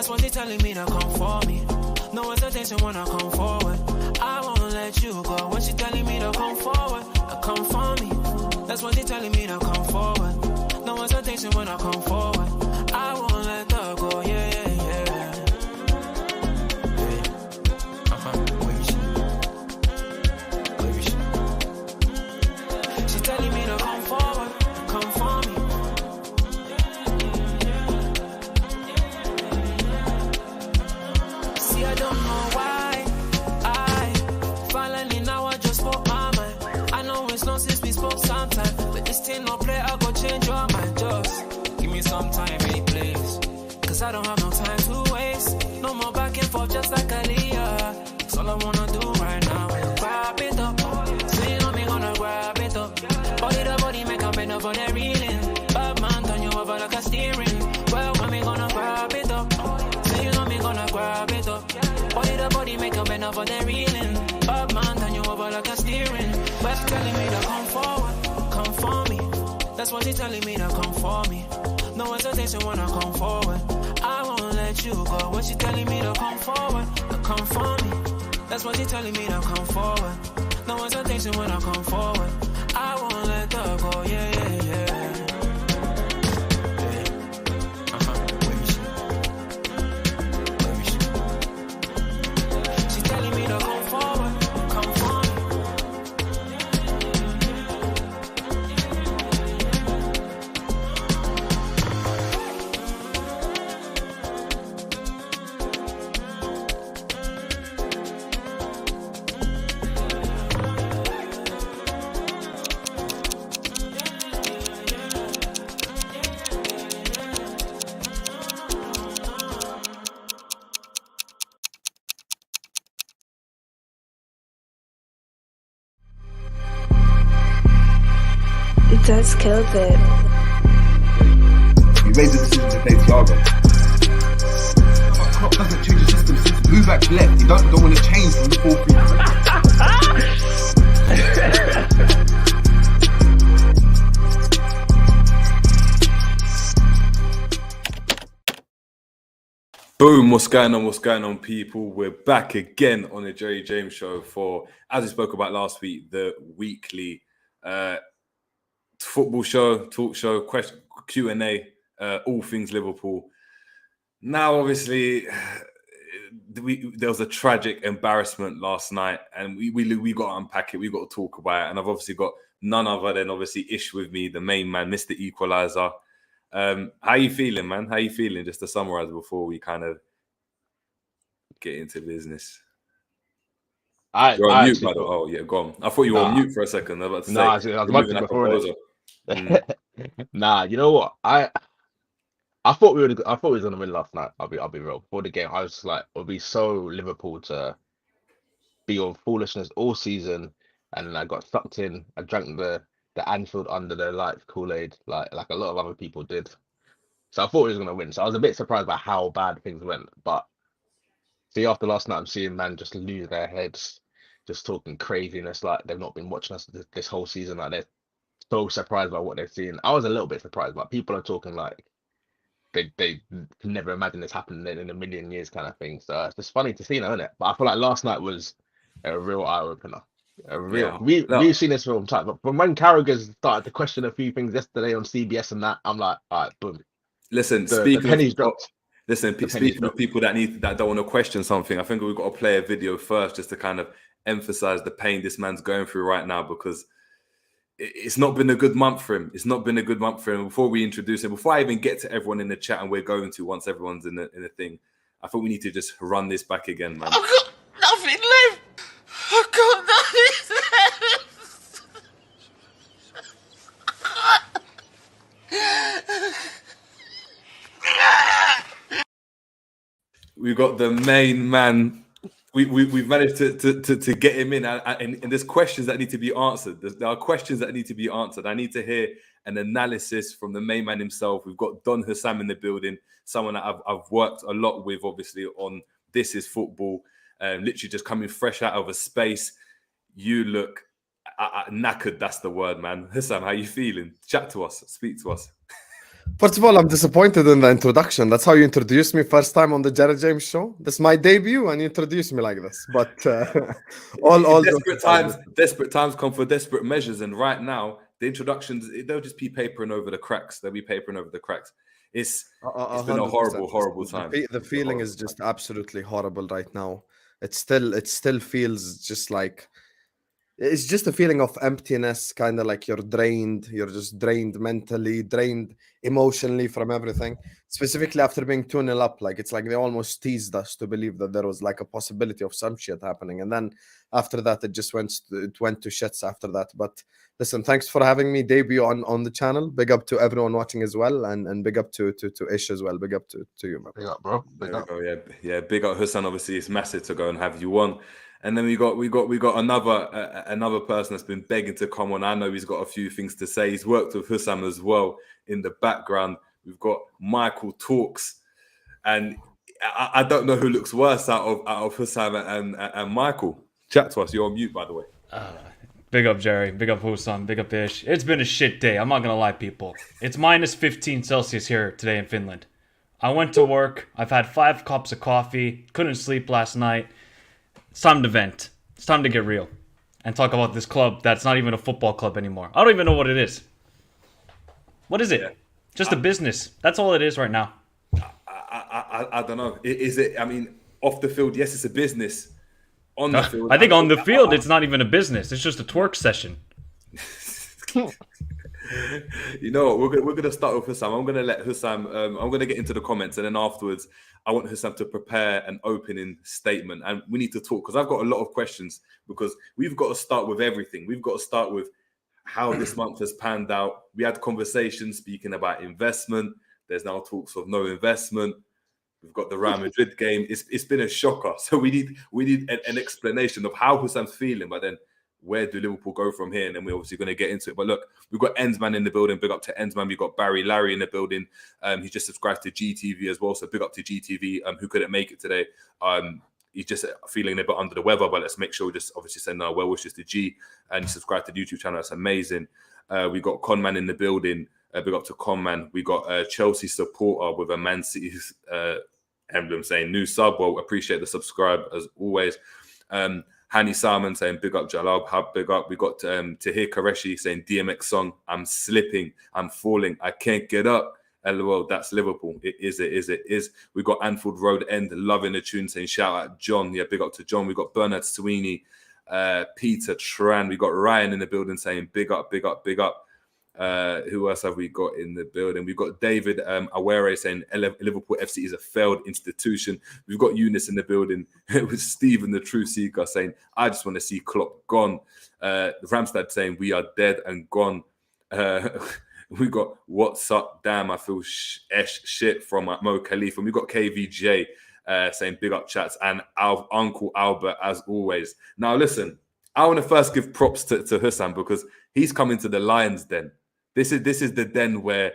That's what they're telling me to come for me. No hesitation when I come forward. I won't let you go. When she telling me to come forward, come for me. That's what they're telling me to come forward. No hesitation when I come forward. I won't let her go. Yeah, yeah, yeah. She's telling me to come forward, come for me. See, I don't know why I finally now I just spoke my mind. I know it's long since we spoke sometime, but this thing no play, I go change your mind. Just give me some time, any place, cause I don't have no time to waste. No more back and forth just like Aaliyah. That's all I wanna do right now. Grab it up, so you know me gonna grab it up. Body to body make a bend up on that reeling. Bad man turn you over like a steering. Well, when me gonna grab it up, so you know me gonna grab it up. Body to body make a bend up on that reeling. Bad man turn you over like a steering. Well, she telling me to come forward, come for me. That's what she telling me to come for me. No hesitation when I come forward. I won't let you go. When she telling me to come forward, come for me. That's what she telling me to come forward. No hesitation when I come forward. I won't let her go. Yeah, yeah, yeah. She's telling me to come forward, come for me. That's killed it. You made the decision to play Thiago. But Klopp doesn't change the system. Since move back left, you don't want to change from the 4-3. Boom, what's going on, people? We're back again on the Jerry James Show for, as we spoke about last week, the weekly football show, talk show, Q&A, all things Liverpool. Now, obviously, there was a tragic embarrassment last night, and we got to unpack it. We got to talk about it, and I've obviously got none other than obviously Ish with me, the main man, Mr. Equalizer. How you feeling, man? How you feeling? Just to summarize before we kind of get into business. You're on mute, by the way. Oh, yeah, go on. I thought you were on mute for a second. I was about to say, I was muted before. Nah, you know what? I thought we was gonna win last night. I'll be real. Before the game, I was like, it'll be so Liverpool to be on foolishness all season, and I got sucked in. I drank the Anfield under the lights Kool-Aid, like a lot of other people did. So I thought we was gonna win. So I was a bit surprised by how bad things went. But see, after last night, I'm seeing man just lose their heads, just talking craziness like they've not been watching us this whole season. Like they're so surprised by what they're seeing. I was a little bit surprised, but people are talking like they can never imagine this happening in a million years kind of thing. So it's just funny to see now, isn't it? But I feel like last night was a real eye opener. We've seen this film time, but from when Carragher started to question a few things yesterday on CBS and that, I'm like, all right, boom. Listen, the pennies dropped. Listen, speaking of people that don't want to question something, I think we've got to play a video first just to kind of emphasize the pain this man's going through right now, because it's not been a good month for him. It's not been a good month for him. Before we introduce him, before I even get to everyone in the chat, and we're going to once everyone's in the thing, I think we need to just run this back again, man. I've got nothing left. I've got nothing left. We've got the main man. We've managed to get him in, and there's questions that need to be answered. There are questions that need to be answered. I need to hear an analysis from the main man himself. We've got Don Husam in the building, someone that I've worked a lot with, obviously, on This Is Football. Literally just coming fresh out of a space. You look knackered. That's the word, man. Husam, how you feeling? Chat to us. Speak to us. First of all, I'm disappointed in the introduction. That's how you introduced me first time on the Jared James show. This is my debut, and you introduced me like this. But all desperate times come for desperate measures, and right now the introductions they'll just be papering over the cracks. They'll be papering over the cracks. It's been a 100%. horrible time. The feeling is just absolutely horrible right now. It still feels just like it's just a feeling of emptiness, kind of like you're drained. You're just drained mentally, drained emotionally from everything. Specifically after being 2-0 up, like it's like they almost teased us to believe that there was like a possibility of some shit happening, and then after that, it just went to shits after that. But listen, thanks for having me debut on the channel. Big up to everyone watching as well, and big up to Ish as well. Big up to you, man. Big up, bro. Big up. Yeah. Big up Husam. Obviously, it's massive to go and have you on. And then we got another person that's been begging to come on. I know he's got a few things to say. He's worked with Husam as well in the background. We've got Michael Talks, and I don't know who looks worse out of Husam and Michael. Chat to us. You're on mute, by the way. Big up Jerry. Big up Husam. Big up Ish. It's been a shit day. I'm not gonna lie, people. It's minus 15 Celsius here today in Finland. I went to work. I've had 5 cups of coffee. Couldn't sleep last night. It's time to vent. It's time to get real and talk about this club that's not even a football club anymore. I don't even know what it is. What is it? Yeah. Just a business. That's all it is right now. I don't know. Is it? I mean, off the field, yes, it's a business. On the field, I think on the field, it's not even a business. It's just a twerk session. You know what? We're gonna start with Husam. I'm gonna let Husam. I'm gonna get into the comments, and then afterwards, I want Husam to prepare an opening statement, and we need to talk because I've got a lot of questions. Because we've got to start with everything. We've got to start with how this month has panned out. We had conversations speaking about investment. There's now talks of no investment. We've got the Real Madrid game. It's been a shocker. So we need an explanation of how Husam's feeling, but then where do Liverpool go from here? And then we're obviously going to get into it. But look, we've got Endsman in the building. Big up to Endsman. We've got Barry Larry in the building. He just subscribed to GTV as well. So big up to GTV, who couldn't make it today. He's just feeling a bit under the weather, but let's make sure we just obviously send our well wishes to G and subscribe to the YouTube channel. That's amazing. We got Conman in the building. Big up to Conman. We got a Chelsea supporter with a Man City's emblem saying new sub. Well, appreciate the subscribe as always. Hani Salman saying big up Jalab Hub, big up. We got Tahir Qureshi saying DMX song, I'm slipping, I'm falling, I can't get up. LOL, that's Liverpool. It is. We got Anfield Road End loving the tune saying shout out John. Yeah, big up to John. We got Bernard Sweeney, Peter Tran. We got Ryan in the building saying big up, big up, big up. Who else have we got in the building? We've got David Awere saying Liverpool FC is a failed institution. We've got Eunice in the building with Stephen the True Seeker saying I just want to see Klopp gone. Ramstad saying we are dead and gone. We got what's up, damn, I feel shit from Mo Khalifa. We got KVJ saying big up chats and Uncle Albert as always. Now listen, I want to first give props to Husam because he's coming to the Lions Den. This is the den where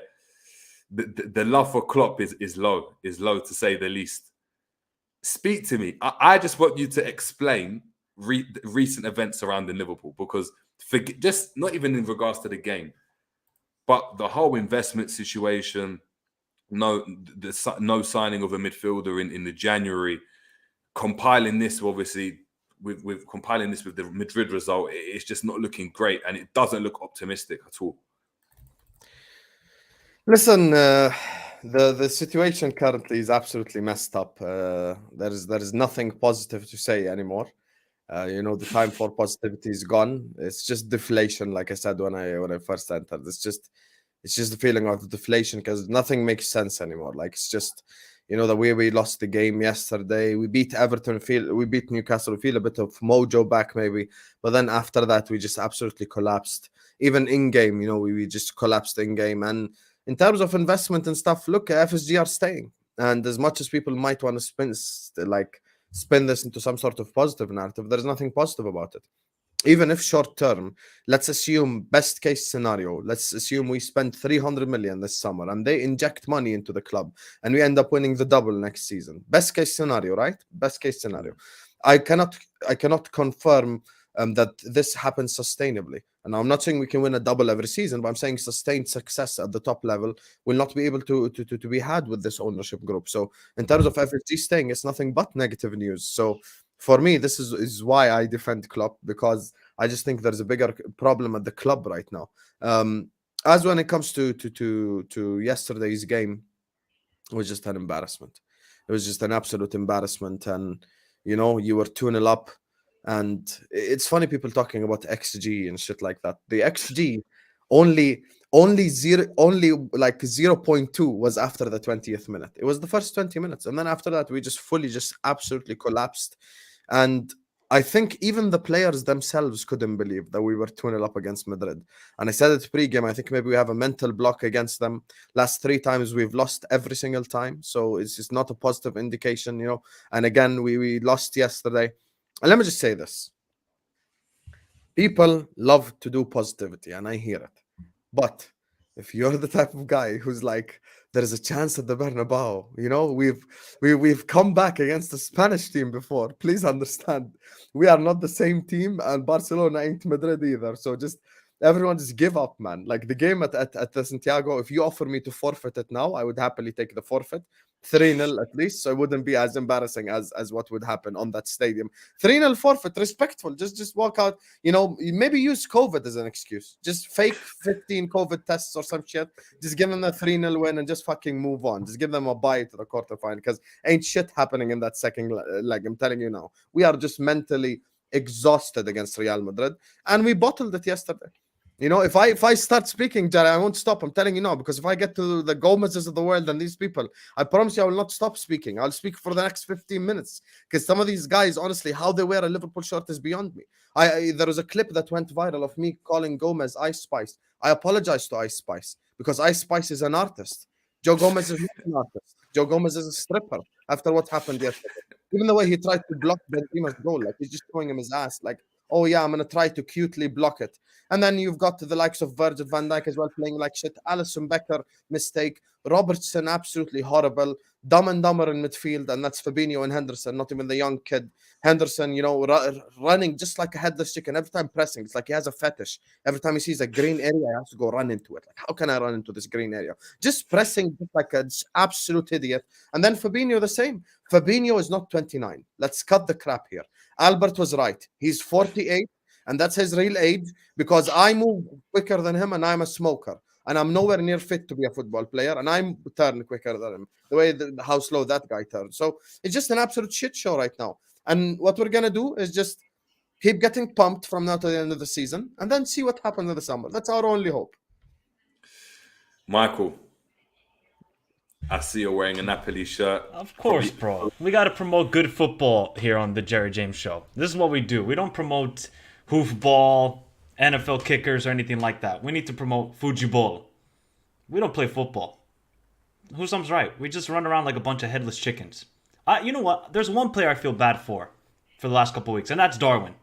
the love for Klopp is low to say the least. Speak to me. I just want you to explain recent events surrounding Liverpool because just not even in regards to the game, but the whole investment situation. No signing of a midfielder in the January. Compiling this obviously. With compiling this with the Madrid result, it's just not looking great, and it doesn't look optimistic at all. Listen, the situation currently is absolutely messed up. There is nothing positive to say anymore. The time for positivity is gone. It's just deflation, like I said when I first entered. It's just the feeling of deflation because nothing makes sense anymore. Like it's just. The way we lost the game yesterday, we beat Everton, we beat Newcastle, feel a bit of mojo back maybe. But then after that, we just absolutely collapsed. Even in-game, we just collapsed in-game. And in terms of investment and stuff, look, FSG are staying. And as much as people might want to spin this into some sort of positive narrative, there's nothing positive about it. Even if short term, let's assume best case scenario, let's assume we spend 300 million this summer and they inject money into the club and we end up winning the double next season. Best case scenario, right? Best case scenario. I cannot confirm that this happens sustainably. And I'm not saying we can win a double every season, but I'm saying sustained success at the top level will not be able to be had with this ownership group. So in terms of FSG staying, it's nothing but negative news. So for me, this is why I defend Klopp, because I just think there's a bigger problem at the club right now. As when it comes to yesterday's game, it was just an embarrassment. It was just an absolute embarrassment. And, you know, you were 2-0 up. And it's funny people talking about XG and shit like that. The XG only like 0.2 was after the 20th minute. It was the first 20 minutes. And then after that, we just absolutely collapsed. And I think even the players themselves couldn't believe that we were 2-0 up against Madrid. And I said it pre-game, I think maybe we have a mental block against them. Last 3 times we've lost every single time. So it's just not a positive indication, you know. And again, we lost yesterday. And let me just say this. People love to do positivity, and I hear it. But if you're the type of guy who's like, there is a chance at the Bernabeu, you know, we've come back against the Spanish team before. Please understand, we are not the same team, and Barcelona ain't Madrid either. So just everyone just give up, man. Like the game at the Santiago, if you offer me to forfeit it now, I would happily take the forfeit. 3-0 at least, so it wouldn't be as embarrassing as what would happen on that stadium. 3-0 forfeit, respectful. Just walk out. You know, maybe use COVID as an excuse. Just fake 15 COVID tests or some shit. Just give them a 3-0 win and just fucking move on. Just give them a bye to the quarterfinal, because ain't shit happening in that second leg. I'm telling you now. We are just mentally exhausted against Real Madrid, and we bottled it yesterday. You know, if I start speaking, Jerry, I won't stop. I'm telling you now, because if I get to the Gomez's of the world and these people, I promise you I will not stop speaking. I'll speak for the next 15 minutes, because some of these guys, honestly, how they wear a Liverpool shirt is beyond me. There was a clip that went viral of me calling Gomez Ice Spice. I apologize to Ice Spice, because Ice Spice is an artist. Joe Gomez is not an artist. Joe Gomez is a stripper after what happened yesterday. Even the way he tried to block Benzema's goal, like he's just showing him his ass, like, oh yeah, I'm gonna try to cutely block it. And then you've got the likes of Virgil van Dijk as well playing like shit. Alisson Becker, mistake. Robertson, absolutely horrible. Dumb and dumber in midfield, and that's Fabinho and Henderson, not even the young kid. Henderson, you know, running just like a headless chicken. Every time pressing, it's like he has a fetish. Every time he sees a green area, he has to go run into it. Like, how can I run into this green area? Just pressing just like an absolute idiot. And then Fabinho, the same. Fabinho is not 29. Let's cut the crap here. Albert was right. He's 48. And that's his real age, because I move quicker than him and I'm a smoker. And I'm nowhere near fit to be a football player. And I'm turn quicker than him. The way how slow that guy turns. So it's just an absolute shit show right now. And what we're going to do is just keep getting pumped from now to the end of the season, and then see what happens in the summer. That's our only hope. Michael, I see you're wearing a Napoli shirt. Of course, bro. We got to promote good football here on the Jerry James Show. This is what we do. We don't promote hoofball, NFL kickers, or anything like that. We need to promote Fujiball. We don't play football. Husam's right. We just run around like a bunch of headless chickens. You know what? There's one player I feel bad for the last couple of weeks, and that's Darwin.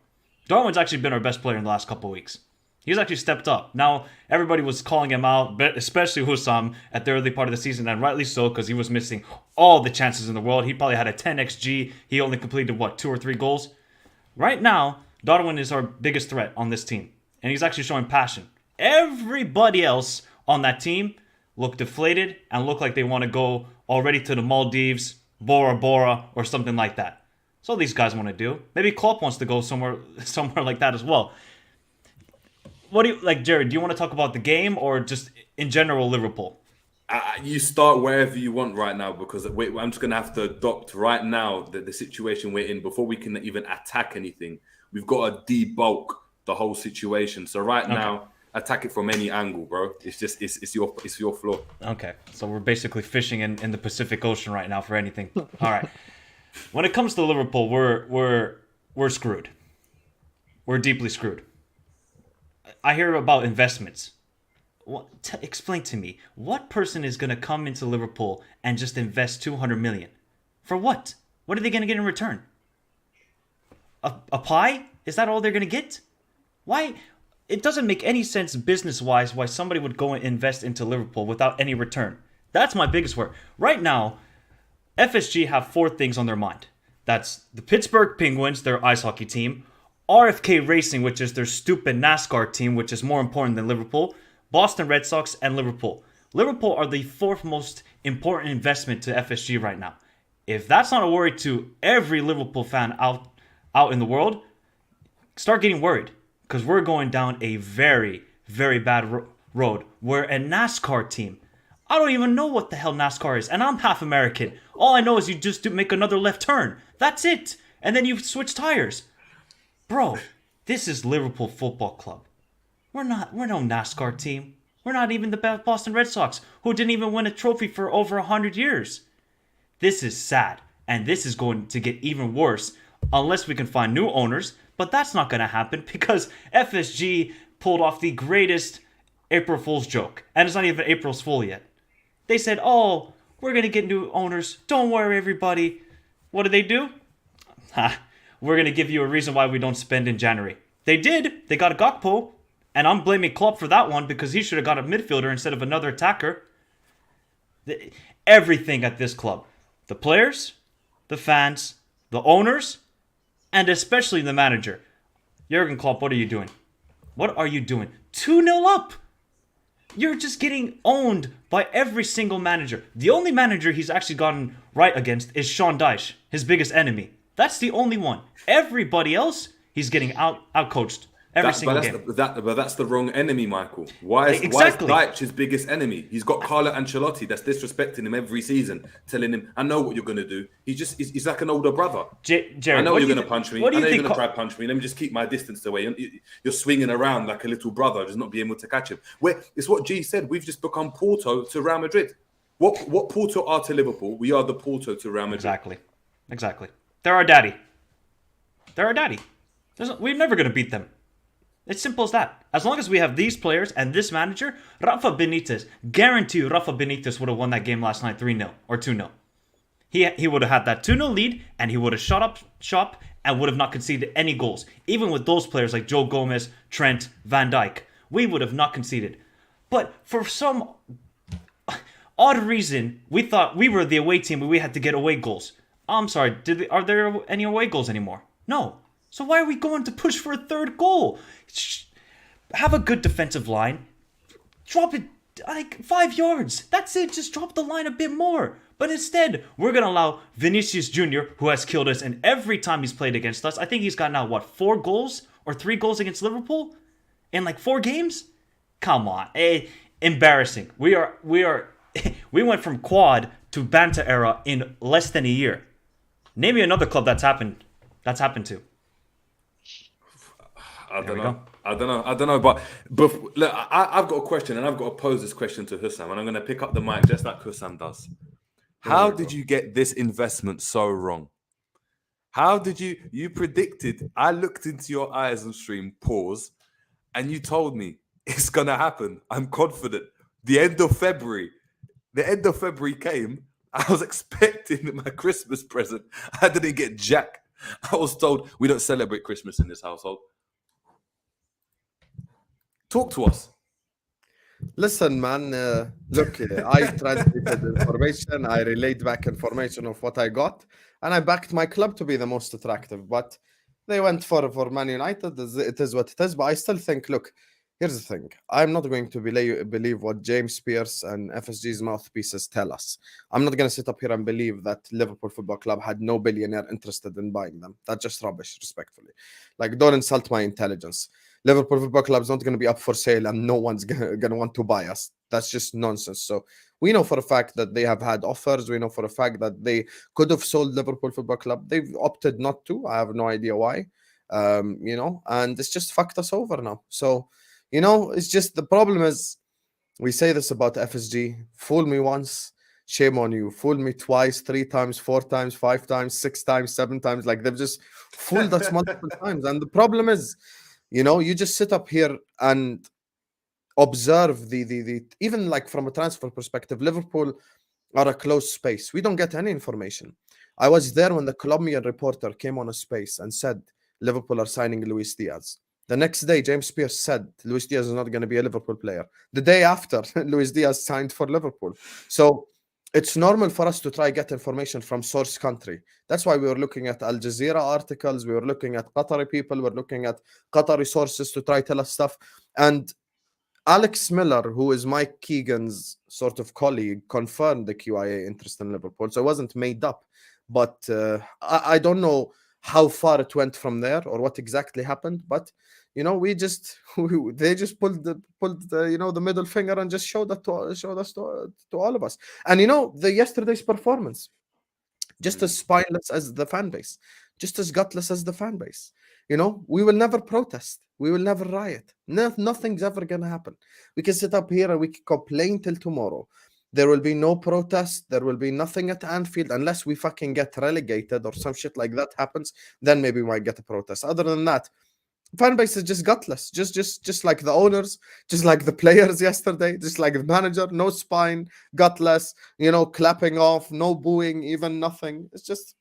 Darwin's actually been our best player in the last couple of weeks. He's actually stepped up. Now, everybody was calling him out, especially Husam, at the early part of the season, and rightly so, because he was missing all the chances in the world. He probably had a 10 XG. He only completed, 2 or 3 goals? Right now, Darwin is our biggest threat on this team, and he's actually showing passion. Everybody else on that team looked deflated and looked like they want to go already to the Maldives, Bora Bora, or something like that. So these guys want to do. Maybe Klopp wants to go somewhere like that as well. What do you like, Jared? Do you want to talk about the game or just in general Liverpool? You start wherever you want right now, because I'm just going to have to adopt right now the situation we're in before we can even attack anything. We've got to debulk the whole situation. So now, attack it from any angle, bro. It's just it's your floor. Okay, so we're basically fishing in the Pacific Ocean right now for anything. All right. When it comes to Liverpool, we're screwed. We're deeply screwed. I hear about investments. Explain to me, what person is going to come into Liverpool and just invest 200 million? For what? What are they going to get in return? A pie? Is that all they're going to get? Why? It doesn't make any sense business-wise why somebody would go and invest into Liverpool without any return. That's my biggest worry. Right now, FSG have 4 things on their mind. That's the Pittsburgh Penguins, their ice hockey team, RFK Racing, which is their stupid NASCAR team, which is more important than Liverpool, Boston Red Sox, and Liverpool. Liverpool are the fourth most important investment to FSG right now. If that's not a worry to every Liverpool fan out in the world, start getting worried, because we're going down a very, very bad road. We're a NASCAR team. I don't even know what the hell NASCAR is, and I'm half American. All I know is you just make another left turn. That's it. And then you switch tires. Bro, this is Liverpool Football Club. We're no NASCAR team. We're not even the Boston Red Sox, who didn't even win a trophy for over 100 years. This is sad, and this is going to get even worse unless we can find new owners, but that's not going to happen because FSG pulled off the greatest April Fool's joke, and it's not even April's Fool yet. They said, oh, we're going to get new owners. Don't worry, everybody. What did they do? We're going to give you a reason why we don't spend in January. They did. They got a Gakpo, and I'm blaming Klopp for that one because he should have got a midfielder instead of another attacker. Everything at this club, the players, the fans, the owners, and especially the manager. Jurgen Klopp, what are you doing? What are you doing? 2-0 up. You're just getting owned by every single manager. The only manager he's actually gotten right against is Sean Dyche, his biggest enemy. That's the only one. Everybody else, he's getting out-coached every single game. But that's the wrong enemy, Michael. Why is Dyche his biggest enemy? He's got Carlo Ancelotti that's disrespecting him every season, telling him, I know what you're going to do. He's like an older brother. Jerry, I know you're going to punch me. I know you're going to try to punch me. Let me just keep my distance away. You're swinging around like a little brother, just not being able to catch him. It's what G said. We've just become Porto to Real Madrid. What Porto are to Liverpool, we are the Porto to Real Madrid. Exactly. They're our daddy. We're never going to beat them. It's simple as that. As long as we have these players and this manager, Rafa Benitez, guarantee you Rafa Benitez would have won that game last night 3-0 or 2-0. He would have had that 2-0 lead and he would have shut up shop and would have not conceded any goals. Even with those players like Joe Gomez, Trent, Van Dijk, we would have not conceded. But for some odd reason, we thought we were the away team and we had to get away goals. I'm sorry, are there any away goals anymore? No. So why are we going to push for a third goal? Have a good defensive line. Drop it like 5 yards. That's it. Just drop the line a bit more. But instead, we're going to allow Vinicius Jr., who has killed us, and every time he's played against us, I think he's got now, 4 goals or 3 goals against Liverpool in like 4 games? Come on. Embarrassing. We went from quad to Banta era in less than a year. Name me another club that's happened to. I don't know. But look, I've got a question, and I've got to pose this question to Husam, and I'm going to pick up the mic just like Husam does. How did you get this investment so wrong? How did you predicted? I looked into your eyes on stream, pause, and you told me it's going to happen. I'm confident. The end of February came. I was expecting my Christmas present. I didn't get jack. I was told we don't celebrate Christmas in this household. Talk to us. Listen, man. Look, I transmitted information. I relayed back information of what I got, and I backed my club to be the most attractive. But they went for Man United. It is what it is. But I still think, look, here's the thing. I'm not going to believe what James Pearce and FSG's mouthpieces tell us. I'm not going to sit up here and believe that Liverpool Football Club had no billionaire interested in buying them. That's just rubbish, respectfully. Like, don't insult my intelligence. Liverpool Football Club is not going to be up for sale and no one's going to want to buy us. That's just nonsense. So we know for a fact that they have had offers. We know for a fact that they could have sold Liverpool Football Club. They've opted not to. I have no idea why. And it's just fucked us over now. So, it's just the problem is we say this about FSG. Fool me once, shame on you. Fool me twice, 3 times, 4 times, 5 times, 6 times, 7 times. Like, they've just fooled us multiple times. And the problem is, you just sit up here and observe the even like from a transfer perspective, Liverpool are a closed space. We don't get any information. I was there when the Colombian reporter came on a space and said Liverpool are signing Luis Diaz. The next day, James Pearce said Luis Diaz is not going to be a Liverpool player. The day after, Luis Diaz signed for Liverpool. So it's normal for us to try get information from source country. That's why we were looking at Al Jazeera articles, we were looking at Qatari people, we're looking at Qatari sources to try tell us stuff. And Alex Miller, who is Mike Keegan's sort of colleague, confirmed the QIA interest in Liverpool. So it wasn't made up. But I don't know how far it went from there or what exactly happened. But we just they just pulled the the middle finger and just showed us to all of us. And the yesterday's performance, just as spineless as the fan base, just as gutless as the fan base. We will never protest. We will never riot. Nothing's ever going to happen. We can sit up here and we can complain till tomorrow. There will be no protest. There will be nothing at Anfield unless we fucking get relegated or some shit like that happens. Then maybe we might get a protest. Other than that, fan base is just gutless. Just like the owners, just like the players yesterday, just like the manager. No spine, gutless. Clapping off, no booing, even nothing. It's just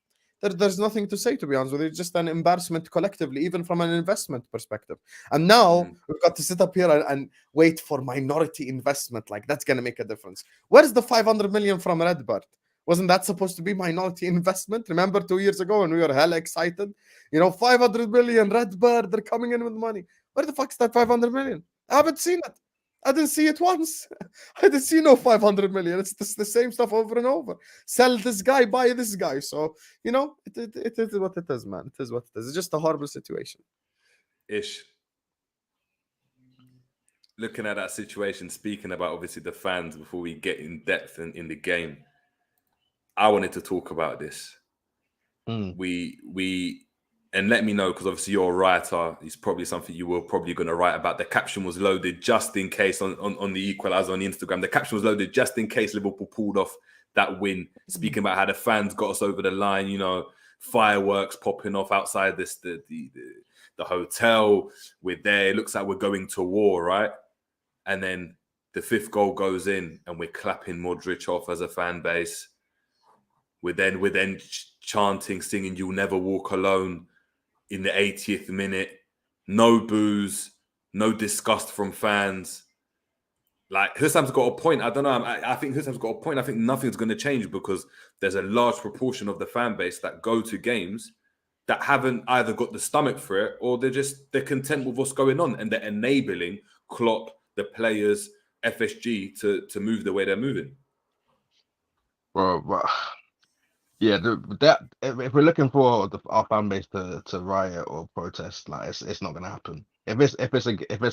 there's nothing to say, to be honest with you. It's just an embarrassment collectively, even from an investment perspective. And now we've got to sit up here and wait for minority investment. Like, that's going to make a difference. Where's the 500 million from Redbird? Wasn't that supposed to be minority investment? Remember 2 years ago when we were hella excited? 500 million, Redbird, they're coming in with money. Where the fuck's that 500 million? I haven't seen it. I didn't see it once. I didn't see no 500 million. It's the same stuff over and over. Sell this guy, buy this guy. So, it is what it is, man. It is what it is. It's just a horrible situation. Ish. Looking at that situation, speaking about obviously the fans before we get in depth in the game, I wanted to talk about this. And let me know, because obviously you're a writer. It's probably something you were probably going to write about. The caption was loaded just in case on the Equaliser on Instagram. The caption was loaded just in case Liverpool pulled off that win. Speaking about how the fans got us over the line, fireworks popping off outside the hotel. We're there. It looks like we're going to war, right? And then the fifth goal goes in and we're clapping Modric off as a fan base. We're then chanting, singing "You'll Never Walk Alone" in the 80th minute. No boos, no disgust from fans. Like, Husam's got a point. I don't know. I think Husam's got a point. I think nothing's going to change because there's a large proportion of the fan base that go to games that haven't either got the stomach for it or they're content with what's going on, and they're enabling Klopp, the players, FSG to move the way they're moving. Well, yeah, if we're looking for our fan base to riot or protest, like it's not gonna happen. If it's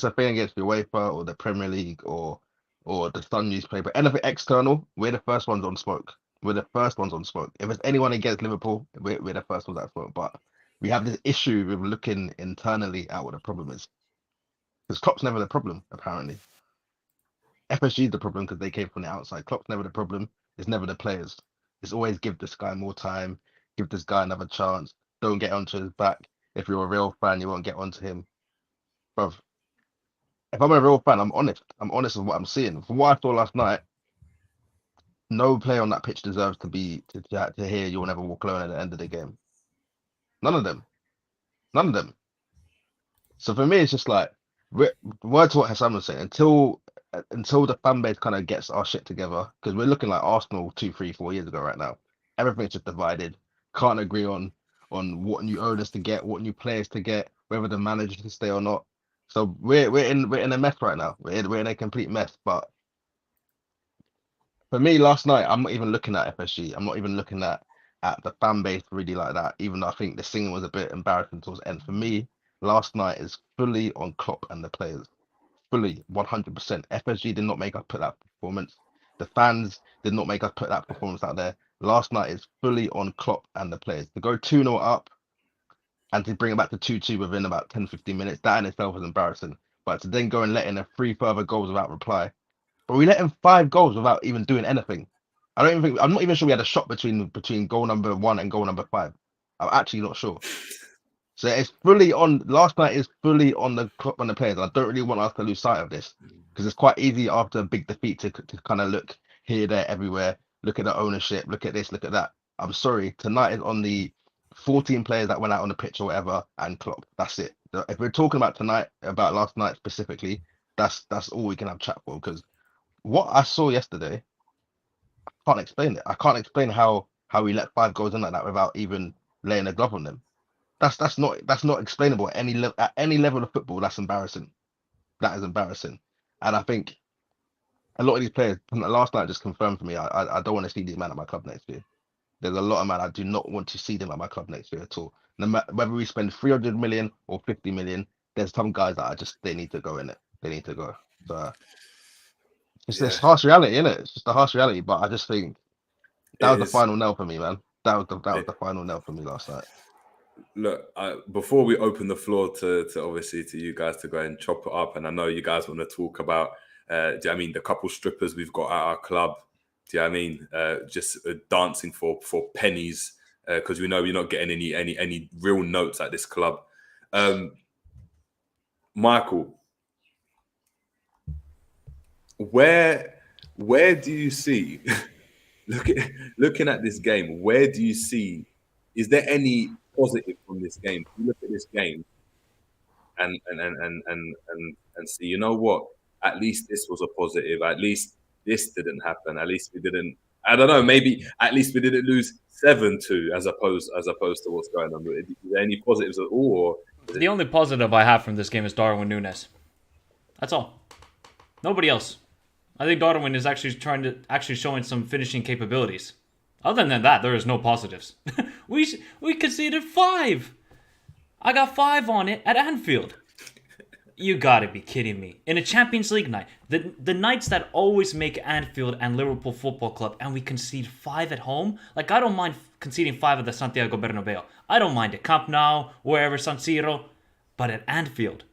a thing against the UEFA or the Premier League or the Sun newspaper, anything external, we're the first ones on smoke. We're the first ones on smoke. If it's anyone against Liverpool, we're the first ones on smoke. But we have this issue with looking internally at what the problem is, because Klopp's never the problem apparently. FSG is the problem because they came from the outside. Klopp's never the problem. It's never the players. It's always give this guy more time, give this guy another chance. Don't get onto his back. If you're a real fan, you won't get onto him. Bruv, if I'm a real fan, I'm honest. I'm honest with what I'm seeing. From what I saw last night, no player on that pitch deserves to hear "You'll Never Walk Alone" at the end of the game. None of them. None of them. So for me, it's just like, word to what Husam was saying, until the fan base kind of gets our shit together, because we're looking like Arsenal 2, 3, 4 years ago right now. Everything's just divided. Can't agree on what new owners to get, what new players to get, whether the manager to stay or not. So we're in a mess right now. We're in a complete mess. But for me, last night, I'm not even looking at FSG. I'm not even looking at the fan base really like that, even though I think the singing was a bit embarrassing towards the end. For me, last night is fully on Klopp and the players. Fully, 100%. FSG did not make us put that performance. The fans did not make us put that performance out there. Last night is fully on Klopp and the players. To go 2-0 up and to bring it back to 2-2 within about 10, 15 minutes, that in itself was embarrassing. But to then go and let in 3 further goals without reply. But we let in 5 goals without even doing anything. I'm not even sure we had a shot between goal number 1 and goal number 5. I'm actually not sure. So it's fully on. Last night is fully on the Klopp and the players. I don't really want us to lose sight of this, because it's quite easy after a big defeat to kind of look here, there, everywhere. Look at the ownership. Look at this. Look at that. I'm sorry. Tonight is on the 14 players that went out on the pitch or whatever, and Klopp. That's it. If we're talking about last night specifically, that's all we can have chat for. Because what I saw yesterday, can't explain it. I can't explain how he let 5 goals in like that without even laying a glove on them. That's not explainable at any level of football. That's embarrassing. That is embarrassing. And I think a lot of these players from the last night just confirmed for me. I don't want to see these men at my club next year. There's a lot of men I do not want to see them at my club next year at all. No matter whether we spend 300 million or 50 million, there's some guys that they need to go in it. They need to go. So it's this harsh reality, isn't it? It's just a harsh reality. But I just think that was the final nail for me, man. That was the final nail for me last night. Look, before we open the floor to obviously to you guys to go and chop it up, and I know you guys want to talk about, do you know what I mean, the couple strippers we've got at our club. Do you know what I mean? Just dancing for pennies because we know we're not getting any real notes at this club. Michael, where do you see looking at this game? Where do you see? Is there any positive from this game? You look at this game and see, you know what? At least this was a positive. At least this didn't happen. At least we didn't. I don't know. Maybe at least we didn't lose 7-2 as opposed to what's going on. Is there any positives at all? The only positive I have from this game is Darwin Núñez. That's all. Nobody else. I think Darwin is actually showing some finishing capabilities. Other than that, there is no positives. we conceded 5. I got 5 on it at Anfield. You gotta be kidding me. In a Champions League night, the nights that always make Anfield and Liverpool Football Club, and we concede 5 at home? Like, I don't mind conceding 5 at the Santiago Bernabeu. I don't mind it. Camp Nou, wherever, San Siro. But at Anfield,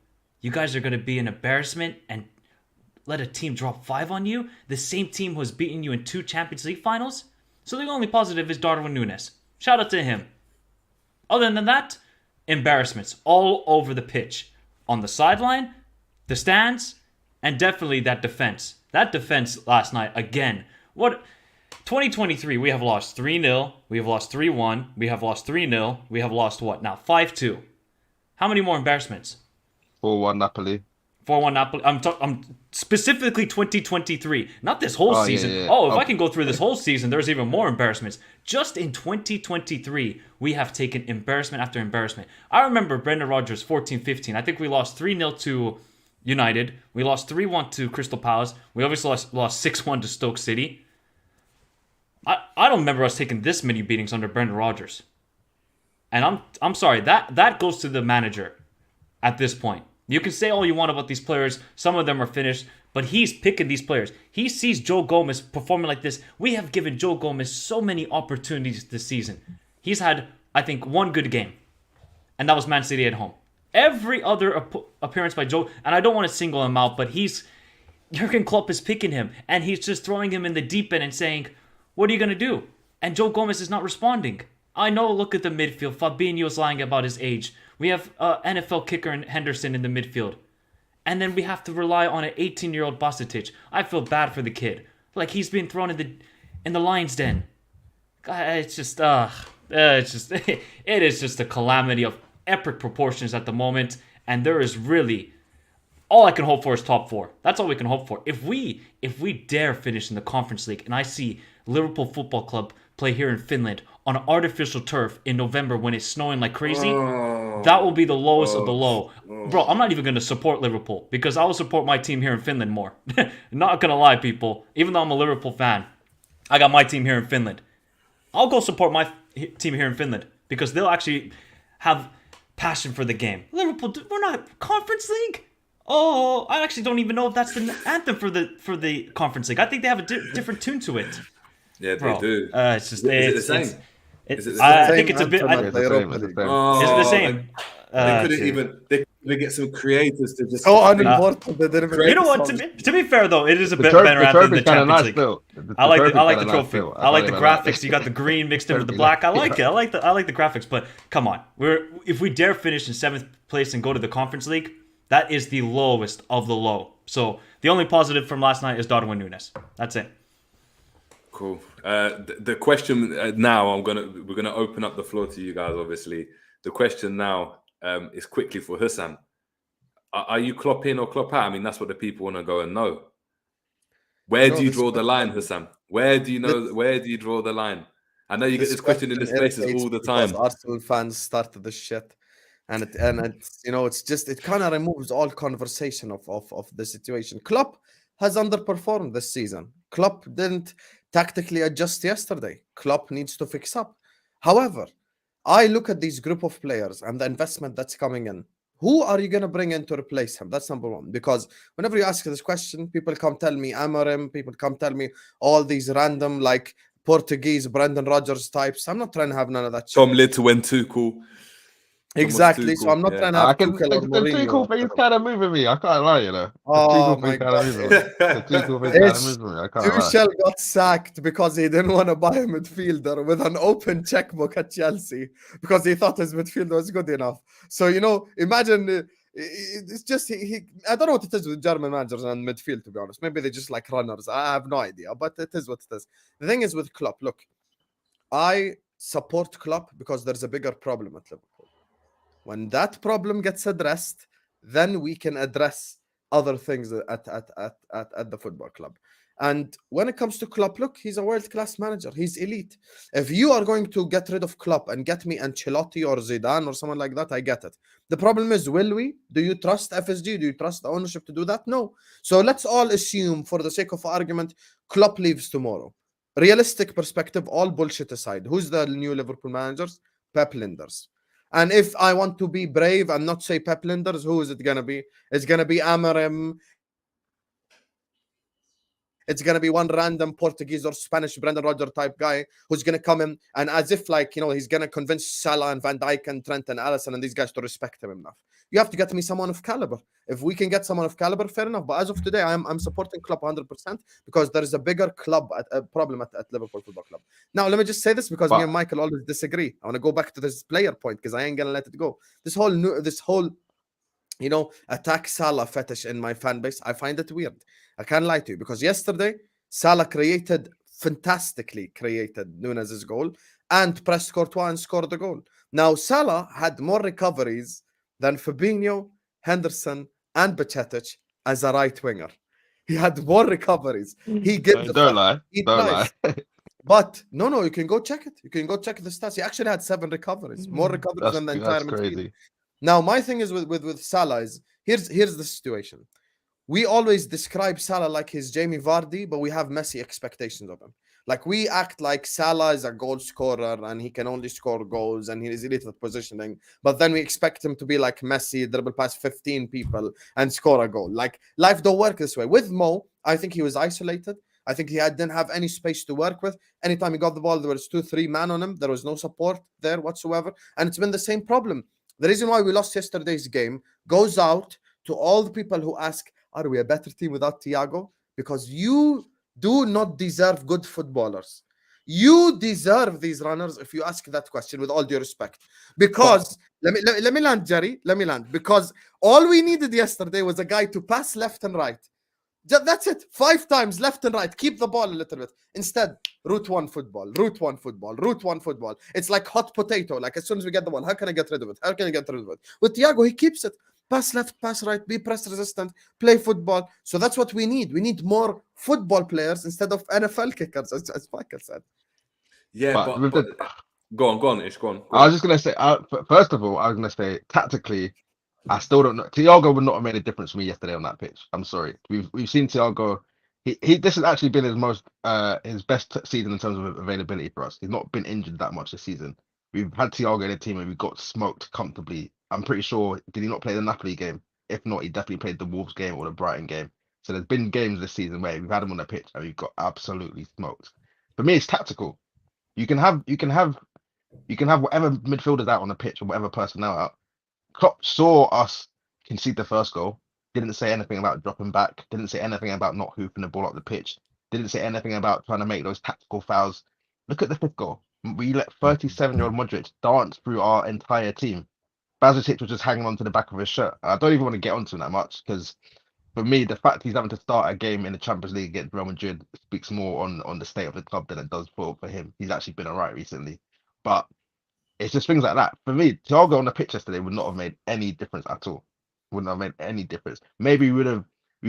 you guys are gonna be an embarrassment and let a team drop 5 on you? The same team who has beaten you in 2 Champions League finals? So the only positive is Darwin Núñez. Shout out to him. Other than that, embarrassments all over the pitch. On the sideline, the stands, and definitely that defense. That defense last night, again. 2023, we have lost 3-0. We have lost 3-1. We have lost 3-0. We have lost what now? 5-2. How many more embarrassments? 4-1 Napoli. 4-1 Napoli. I'm specifically 2023, not this whole season. Yeah. If I can go through this whole season, there's even more embarrassments. Just in 2023, we have taken embarrassment after embarrassment. I remember Brendan Rodgers 14-15. I think we lost 3-0 to United. We lost 3-1 to Crystal Palace. We obviously lost 6-1 to Stoke City. I don't remember us taking this many beatings under Brendan Rodgers. And I'm sorry, that goes to the manager at this point. You can say all you want about these players. Some of them are finished, but he's picking these players. He sees Joe Gomez performing like this. We have given Joe Gomez so many opportunities this season. He's had, I think, 1 good game, and that was Man City at home. Every other appearance by Joe, and I don't want to single him out, but Jurgen Klopp is picking him, and he's just throwing him in the deep end and saying, what are you going to do? And Joe Gomez is not responding. I know, look at the midfield. Fabinho's lying about his age. We have NFL kicker and Henderson in the midfield. And then we have to rely on an 18-year-old Bostic. I feel bad for the kid. Like, he's been thrown in the lion's den. It is just a calamity of epic proportions at the moment. And there is really, all I can hope for is top 4. That's all we can hope for. If we dare finish in the Conference League, and I see Liverpool Football Club play here in Finland on artificial turf in November when it's snowing like crazy, that will be the lowest of the low. Bro, I'm not even going to support Liverpool because I will support my team here in Finland more. Not going to lie, people. Even though I'm a Liverpool fan, I got my team here in Finland. I'll go support my team here in Finland because they'll actually have passion for the game. Liverpool, we're not Conference League. Oh, I actually don't even know if that's the anthem for the Conference League. I think they have a different tune to it. Yeah, they do. It's just is it the same? I think it's a bit. It's the same. Is it the same? They couldn't even. They could get some creators to just. So unimportant. They didn't even You know what? To be fair though, it is a bit The better anthem than the trophy's kinda Champions nice, League. though. I like the trophy's trophy. kinda nice, I like the though. graphics. You got the green mixed in with the black. I like it. I like the graphics. But come on, if we dare finish in 7th place and go to the Conference League, that is the lowest of the low. So the only positive from last night is Darwin Núñez. That's it. Cool. The question now, we're gonna open up the floor to you guys. Obviously, the question now is quickly for Husam. Are you Klopp in or Klopp out? I mean, that's what the people want to go and know. Where No, do you this draw the line, Husam? Where do you know? this Where do you draw the line? I know you get this this question in question the spaces irritates all me the because time. Arsenal fans started this shit, and it's it's just it kind of removes all conversation of the situation. Klopp has underperformed this season. Klopp didn't tactically adjust yesterday. Klopp needs to fix up. However, I look at these group of players and the investment that's coming in. Who are you going to bring in to replace him? That's number one. Because whenever you ask this question, people come tell me Amarim, people come tell me all these random like Portuguese Brendan Rodgers types. I'm not trying to have none of that shit. Tom Little and Tuchel. Exactly. So I'm not Yeah. trying to I have can Tuchel or the two Mourinho cool or things whatever. kind of moving me. I can't lie, you know. The two Oh cool my things kind of God. moving me. The two cool things kind of It's moving me. I can't lie. Tuchel got sacked because he didn't want to buy a midfielder with an open checkbook at Chelsea because he thought his midfield was good enough. So imagine it's just I don't know what it is with German managers and midfield, to be honest. Maybe they just like runners. I have no idea, but it is what it is. The thing is with Klopp, look, I support Klopp because there's a bigger problem at Liverpool. When that problem gets addressed, then we can address other things at the football club. And when it comes to Klopp, look, he's a world-class manager. He's elite. If you are going to get rid of Klopp and get me Ancelotti or Zidane or someone like that, I get it. The problem is, will we? Do you trust FSG? Do you trust the ownership to do that? No. So let's all assume, for the sake of argument, Klopp leaves tomorrow. Realistic perspective, all bullshit aside, who's the new Liverpool managers? Pep Linders. And if I want to be brave and not say Pep Linders, who is it going to be? It's going to be Amarim. It's going to be one random Portuguese or Spanish Brendan Rodgers type guy who's going to come in and as if he's going to convince Salah and Van Dijk and Trent and Alisson and these guys to respect him enough. You have to get me someone of caliber. If we can get someone of caliber, fair enough. But as of today, I'm supporting Klopp 100% because there is a bigger problem at Liverpool Football Club. Now, let me just say this because me and Michael always disagree. I want to go back to this player point because I ain't going to let it go. This whole attack Salah fetish in my fan base, I find it weird. I can't lie to you because yesterday Salah fantastically created Nunez's goal and pressed Courtois and scored the goal. Now Salah had more recoveries than Fabinho, Henderson, and Bajcetic as a right winger. He had more recoveries. He gives Don't lie. He Don't tries. lie. But no, you can go check it. You can go check the stats. He actually had 7 recoveries, more recoveries than the entire midfield. Crazy. Now, my thing is with Salah is here's the situation. We always describe Salah like he's Jamie Vardy, but we have Messi expectations of him. Like we act like Salah is a goal scorer and he can only score goals and he is elite at positioning. But then we expect him to be like Messi, dribble past 15 people and score a goal. Like life don't work this way. With Mo, I think he was isolated. I think he didn't have any space to work with. Anytime he got the ball, there was 2-3 men on him. There was no support there whatsoever. And it's been the same problem. The reason why we lost yesterday's game goes out to all the people who ask, are we a better team without Thiago? Because you do not deserve good footballers. You deserve these runners if you ask that question with all due respect. Because, let me land, Jerry. Let me land. Because all we needed yesterday was a guy to pass left and right. That's it. 5 times left and right. Keep the ball a little bit. Instead, route one football. It's like hot potato. Like as soon as we get the ball, how can I get rid of it? With Thiago, he keeps it. Pass left, pass right, be press resistant, play football. So that's what we need. We need more football players instead of NFL kickers, as Michael said. Yeah, but go on, Ish, go on. I was just going to say, first of all, I was going to say, tactically, I still don't know. Thiago would not have made a difference for me yesterday on that pitch. I'm sorry. We've seen Thiago. This has actually been his best season in terms of availability for us. He's not been injured that much this season. We've had Thiago in the team and we got smoked comfortably. I'm pretty sure, did he not play the Napoli game? If not, he definitely played the Wolves game or the Brighton game. So there's been games this season where we've had him on the pitch and we've got absolutely smoked. For me, it's tactical. You can have whatever midfielders out on the pitch or whatever personnel out. Klopp saw us concede the first goal, didn't say anything about dropping back, didn't say anything about not hooping the ball up the pitch, didn't say anything about trying to make those tactical fouls. Look at the 5th goal. We let 37-year-old Modric dance through our entire team. Bajcetic was just hanging on to the back of his shirt. I don't even want to get onto him that much because for me, the fact he's having to start a game in the Champions League against Real Madrid speaks more on the state of the club than it does for him. He's actually been all right recently. But it's just things like that. For me, Thiago on the pitch yesterday would not have made any difference at all. Wouldn't have made any difference. Maybe we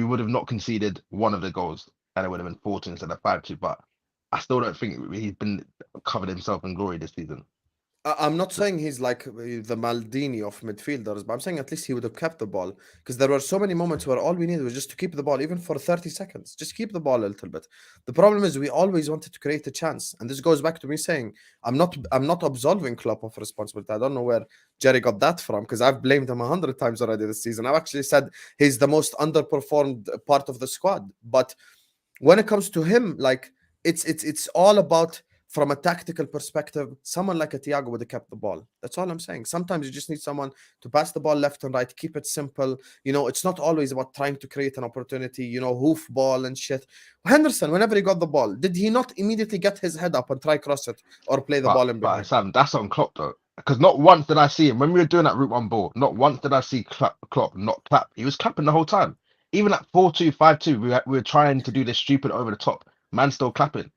would have not conceded one of the goals. and it would have been 4-2 instead of 5-2. But I still don't think he's been covered himself in glory this season. I'm not saying he's like the Maldini of midfielders, but I'm saying at least he would have kept the ball, because there were so many moments where all we needed was just to keep the ball, even for 30 seconds. Just keep the ball a little bit. The problem is we always wanted to create a chance, and this goes back to me saying I'm not absolving Klopp of responsibility. I don't know where Jerry got that from, because I've blamed him 100 times already this season. I've actually said he's the most underperformed part of the squad. But when it comes to him, like it's all about, from a tactical perspective, someone like a Thiago would have kept the ball. That's all I'm saying. Sometimes you just need someone to pass the ball left and right, keep it simple. It's not always about trying to create an opportunity, hoof ball and shit. Henderson, whenever he got the ball, did he not immediately get his head up and try cross it or play the ball in But behind? Sam, that's on Klopp though. Because not once did I see him, when we were doing that Route 1 ball, not once did I see Klopp not clap. He was clapping the whole time. Even at 4-2, 5-2, we were trying to do this stupid over the top. Man still clapping.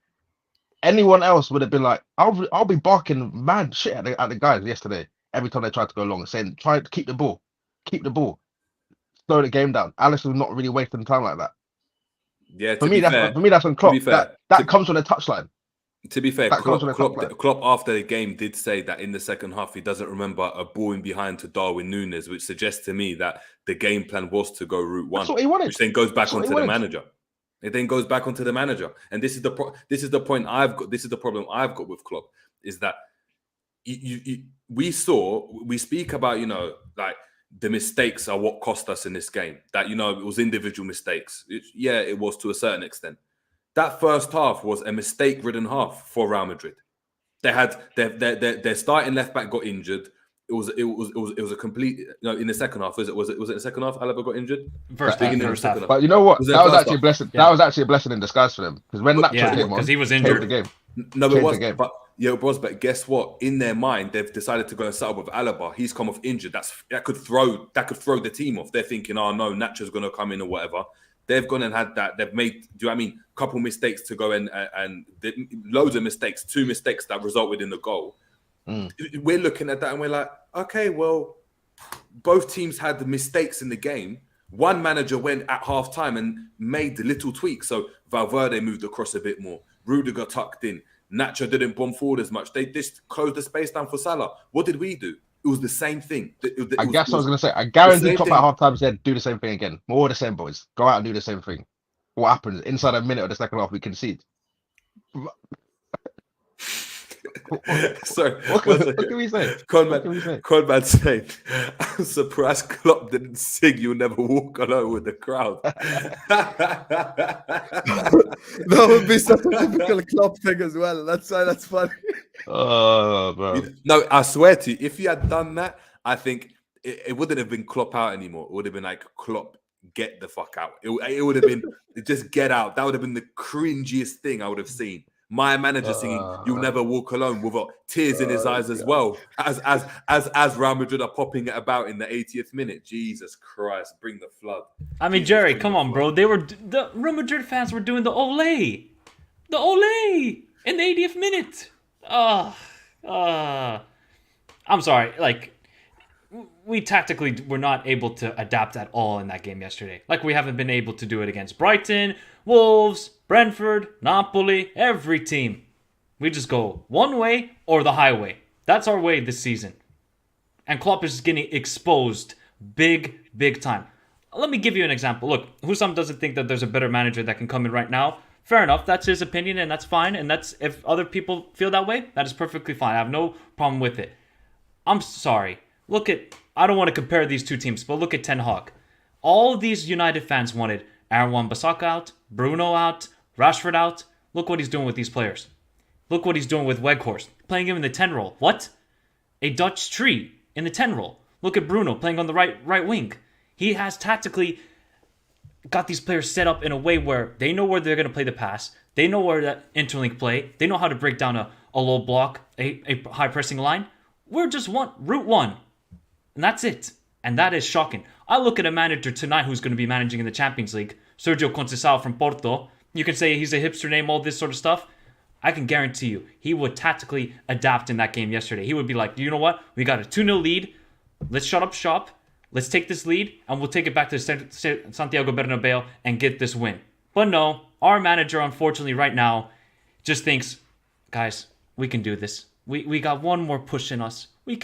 Anyone else would have been like, I'll be barking mad shit at the guys yesterday every time they tried to go long, saying, try to keep the ball, slow the game down. Alisson not really wasting time like that. Yeah, For me, that's on Klopp. That comes from the touchline. To be fair, That comes from the top line. Klopp after the game did say that in the second half he doesn't remember a ball in behind to Darwin Núñez, which suggests to me that the game plan was to go route one, That's what he wanted. which then goes back onto the manager. It then goes back onto the manager, and this is the point I've got. This is the problem I've got with Klopp, is that we speak about, like the mistakes are what cost us in this game. That, it was individual mistakes. It was to a certain extent. That first half was a mistake-ridden half for Real Madrid. They had their starting left back got injured. It was a complete. In the second half, was it in the second half? Alaba got injured. First half. But you know what? That was actually a blessing. Yeah. That was actually a blessing in disguise for them, because when Nacho came on, because he was injured. The game. No, it was. But it was. But guess what? In their mind, they've decided to go and settle with Alaba. He's come off injured. That could throw the team off. They're thinking, oh no, Nacho's going to come in or whatever. They've gone and had that. They've made, couple mistakes to go and loads of mistakes. 2 mistakes that resulted in the goal. We're looking at that and we're like, okay, well, both teams had the mistakes in the game. One manager went at half time and made the little tweaks. So Valverde moved across a bit more. Rudiger tucked in. Nacho didn't bomb forward as much. They just closed the space down for Salah. What did we do? It was the same thing. I was going to say, I guarantee Klopp at half time said, do the same thing again. More of the same, boys. Go out and do the same thing. What happens? Inside a minute of the second half, we concede. Sorry, what can we say? Conman saying, I'm surprised Klopp didn't sing "You'll Never Walk Alone" with the crowd. That would be such a typical Klopp thing as well. That's funny. Oh, bro. No, I swear to you, if he had done that, I think it wouldn't have been Klopp out anymore. It would have been like, Klopp, get the fuck out. It would have been just get out. That would have been the cringiest thing I would have seen. My manager singing "You'll Never Walk Alone" with tears in his eyes as well, as Real Madrid are popping it about in the 80th minute. Jesus Christ, bring the flood. I mean, Jerry, come on, bro. The Real Madrid fans were doing the ole in the 80th minute. I'm sorry. Like, we tactically were not able to adapt at all in that game yesterday. Like, we haven't been able to do it against Brighton, Wolves, Brentford, Napoli, every team. We just go one way or the highway. That's our way this season. And Klopp is getting exposed big time. Let me give you an example. Look, Husam doesn't think that there's a better manager that can come in right now. Fair enough. That's his opinion, and that's fine. And that's, if other people feel that way, that is perfectly fine. I have no problem with it. I'm sorry. I don't want to compare these two teams, but look at Ten Hag. All these United fans wanted Aaron Wan-Bissaka out, Bruno out, Rashford out. Look what he's doing with these players. Look what he's doing with Weghorst, playing him in the 10 role. What? A Dutch tree in the 10 role. Look at Bruno playing on the right wing. He has tactically got these players set up in a way where they know where they're going to play the pass. They know where that interlink play. They know how to break down a low block, a high pressing line. We're just route one. And that's it. And that is shocking. I look at a manager tonight who's going to be managing in the Champions League, Sergio Conceição from Porto. You can say he's a hipster name, all this sort of stuff. I can guarantee you, he would tactically adapt in that game yesterday. He would be like, you know what? We got a 2-0 lead. Let's shut up shop. Let's take this lead, and we'll take it back to Santiago Bernabeu and get this win. But no, our manager, unfortunately, right now, just thinks, guys, we can do this. We got one more push in us. We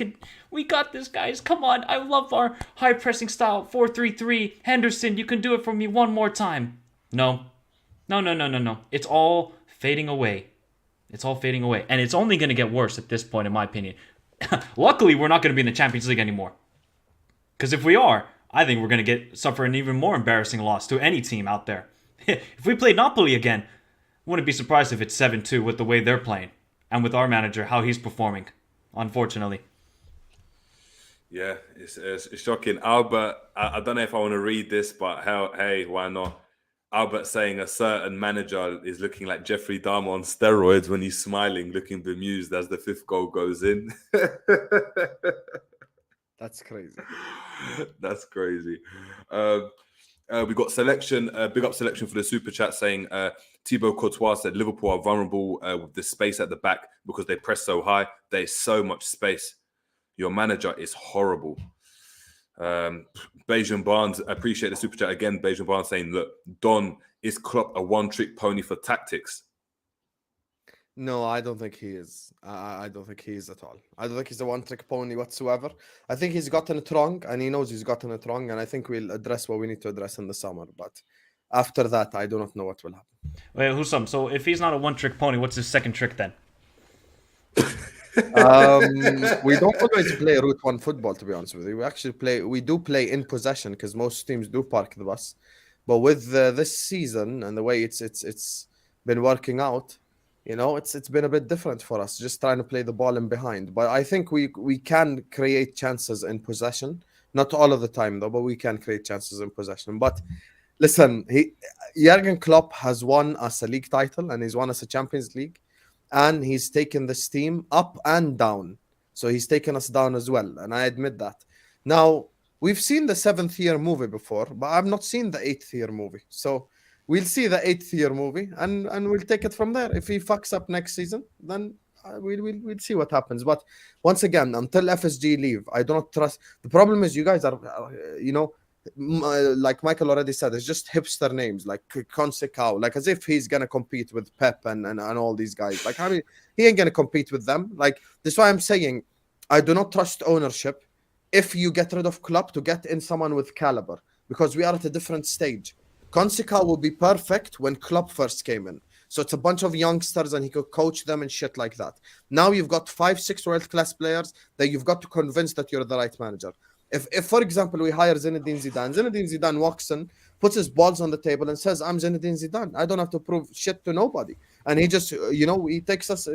got this, guys. Come on. I love our high pressing style. 4-3-3. Henderson, you can do it for me one more time. No. No. It's all fading away. It's all fading away. And it's only going to get worse at this point, in my opinion. Luckily, we're not going to be in the Champions League anymore. Because if we are, I think we're going to suffer an even more embarrassing loss to any team out there. If we play Napoli again, wouldn't be surprised if it's 7-2 with the way they're playing. And with our manager, how he's performing, unfortunately. Yeah, it's shocking. Albert, I don't know if I want to read this, but hey, why not? Albert saying a certain manager is looking like Jeffrey Dahmer on steroids when he's smiling, looking bemused as the 5th goal goes in. That's crazy. That's crazy. We got selection, big up selection for the super chat saying Thibaut Courtois said Liverpool are vulnerable with the space at the back because they press so high. There's so much space. Your manager is horrible. Bejan Barnes, I appreciate the super chat again. Bejan Barnes saying, look, Don, is Klopp a one-trick pony for tactics? No, I don't think he is. I don't think he is at all. I don't think he's a one-trick pony whatsoever. I think he's gotten it wrong, and he knows he's gotten it wrong, and I think we'll address what we need to address in the summer. But after that, I do not know what will happen. Wait, Husam, so if he's not a one-trick pony, what's his second trick then? We don't always play route one football, to be honest with you. We do play in possession because most teams do park the bus. But with this season and the way it's been working out, it's been a bit different for us, just trying to play the ball in behind. But I think we can create chances in possession. Not all of the time, though, but we can create chances in possession. But listen, Jurgen Klopp has won us a league title and he's won us a Champions League. And he's taken this team up and down. So he's taken us down as well. And I admit that. Now, we've seen the 7th year movie before, but I've not seen the 8th year movie. So we'll see the 8th year movie and we'll take it from there. If he fucks up next season, then we'll see what happens. But once again, until FSG leave, I do not trust. The problem is you guys are, like Michael already said, it's just hipster names like Consecao, like as if he's gonna compete with Pep and all these guys. Like, I mean, he ain't gonna compete with them. Like, that's why I'm saying I do not trust ownership if you get rid of Klopp to get in someone with caliber, because we are at a different stage. Consecao will be perfect when Klopp first came in. So it's a bunch of youngsters and he could coach them and shit like that. Now you've got 5-6 world-class players that you've got to convince that you're the right manager. If, for example, we hire Zinedine Zidane walks in, puts his balls on the table and says, I'm Zinedine Zidane. I don't have to prove shit to nobody. And he just, he takes us,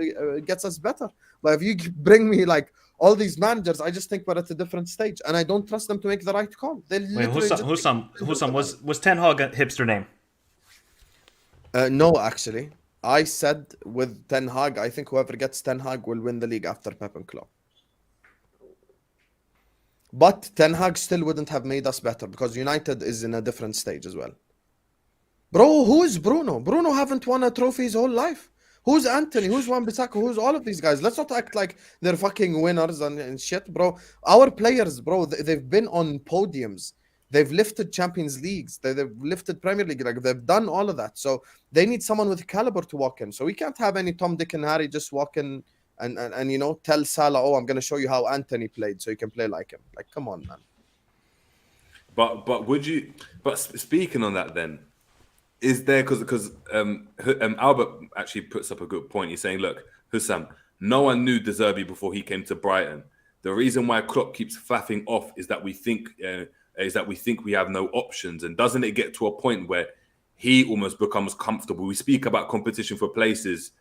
gets us better. But if you bring me like all these managers, I just think we're at a different stage. And I don't trust them to make the right call. Wait, Husam, was Ten Hag a hipster name? No, actually. I said with Ten Hag, I think whoever gets Ten Hag will win the league after Pep and Klopp. But Ten Hag still wouldn't have made us better because United is in a different stage as well. Bro, who is Bruno? Bruno haven't won a trophy his whole life. Who's Anthony? Who's Wan-Bissaka? Who's all of these guys? Let's not act like they're fucking winners and shit, bro. Our players, bro, they've been on podiums. They've lifted Champions Leagues. They've lifted Premier League. Like, they've done all of that. So they need someone with caliber to walk in. So we can't have any Tom, Dick, and Harry just walk in and tell Salah, oh, I'm going to show you how Anthony played so you can play like him. Like, come on, man. But speaking on that then, is there, because Albert actually puts up a good point. He's saying, look, Husam, no one knew De Zerbi before he came to Brighton. The reason why Klopp keeps faffing off is that we think we have no options. And doesn't it get to a point where he almost becomes comfortable? We speak about competition for places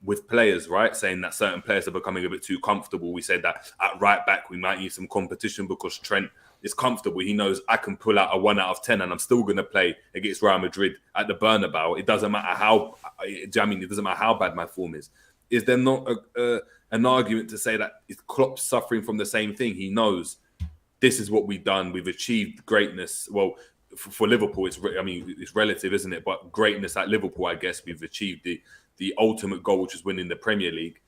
with players, right? Saying that certain players are becoming a bit too comfortable. We said that at right back, we might need some competition because Trent is comfortable. He knows I can pull out a 1 out of 10 and I'm still going to play against Real Madrid at the Bernabeu. It doesn't matter how, it doesn't matter how bad my form is. Is there not an argument to say that is Klopp suffering from the same thing? He knows this is what we've done. We've achieved greatness. Well, for Liverpool, it's relative, isn't it? But greatness at Liverpool, I guess we've achieved the ultimate goal, which is winning the Premier League.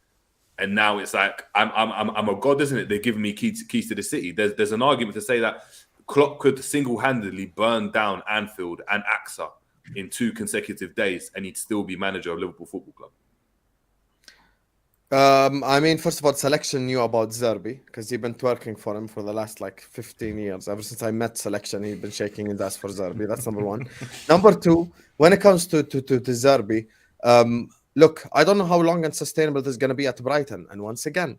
And now it's like I'm a god, isn't it? They're giving me keys to the city. There's an argument to say that Klopp could single-handedly burn down Anfield and AXA in 2 consecutive days, and he'd still be manager of Liverpool Football Club? I mean, first of all, Selection knew about Zerbi because he'd been twerking for him for the last like 15 years. Ever since I met Selection, he'd been shaking his ass for Zerbi. That's number one. Number two, when it comes to Zerbi, look, I don't know how long and sustainable this is going to be at Brighton. And once again,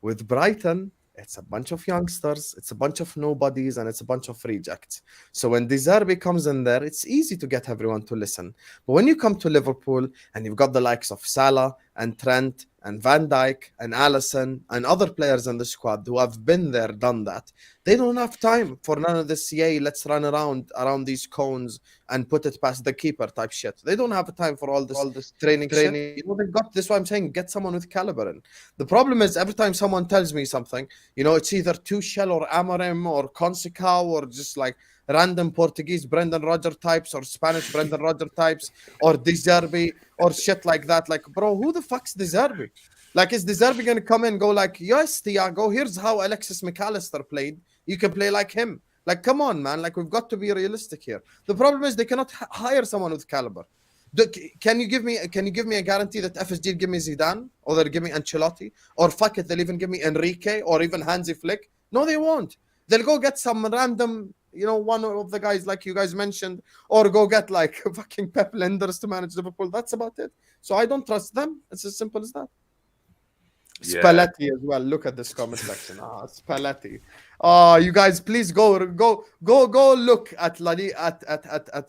with Brighton, it's a bunch of youngsters, it's a bunch of nobodies, and it's a bunch of rejects. So when De Zerbi comes in there, it's easy to get everyone to listen. But when you come to Liverpool and you've got the likes of Salah and Trent and Van Dijk and Alisson and other players in the squad who have been there, done that, they don't have time for none of this, yay, let's run around these cones and put it past the keeper type shit. They don't have time for all this training. You know, they've got this. Is why I'm saying get someone with caliber in. The problem is every time someone tells me something, you know, it's either Tuchel or Amorim or Conceição or just like random Portuguese Brendan Rodgers types or Spanish Brendan Rodgers types or De Zerbi or shit like that. Like, bro, who the fuck's De Zerbi? Like, is De Zerbi going to come in and go like, yes, Thiago, here's how Alexis McAllister played. You can play like him. Like, come on, man. Like, we've got to be realistic here. The problem is they cannot hire someone with caliber. Can you give me a guarantee that FSG will give me Zidane or they'll give me Ancelotti or fuck it, they'll even give me Enrique or even Hansi Flick? No, they won't. They'll go get some random, you know, one of the guys like you guys mentioned, or go get like fucking Pep Linders to manage Liverpool. That's about it. So I don't trust them. It's as simple as that. Yeah. Spalletti as well. Look at this comment section. Spalletti. You guys, please go look at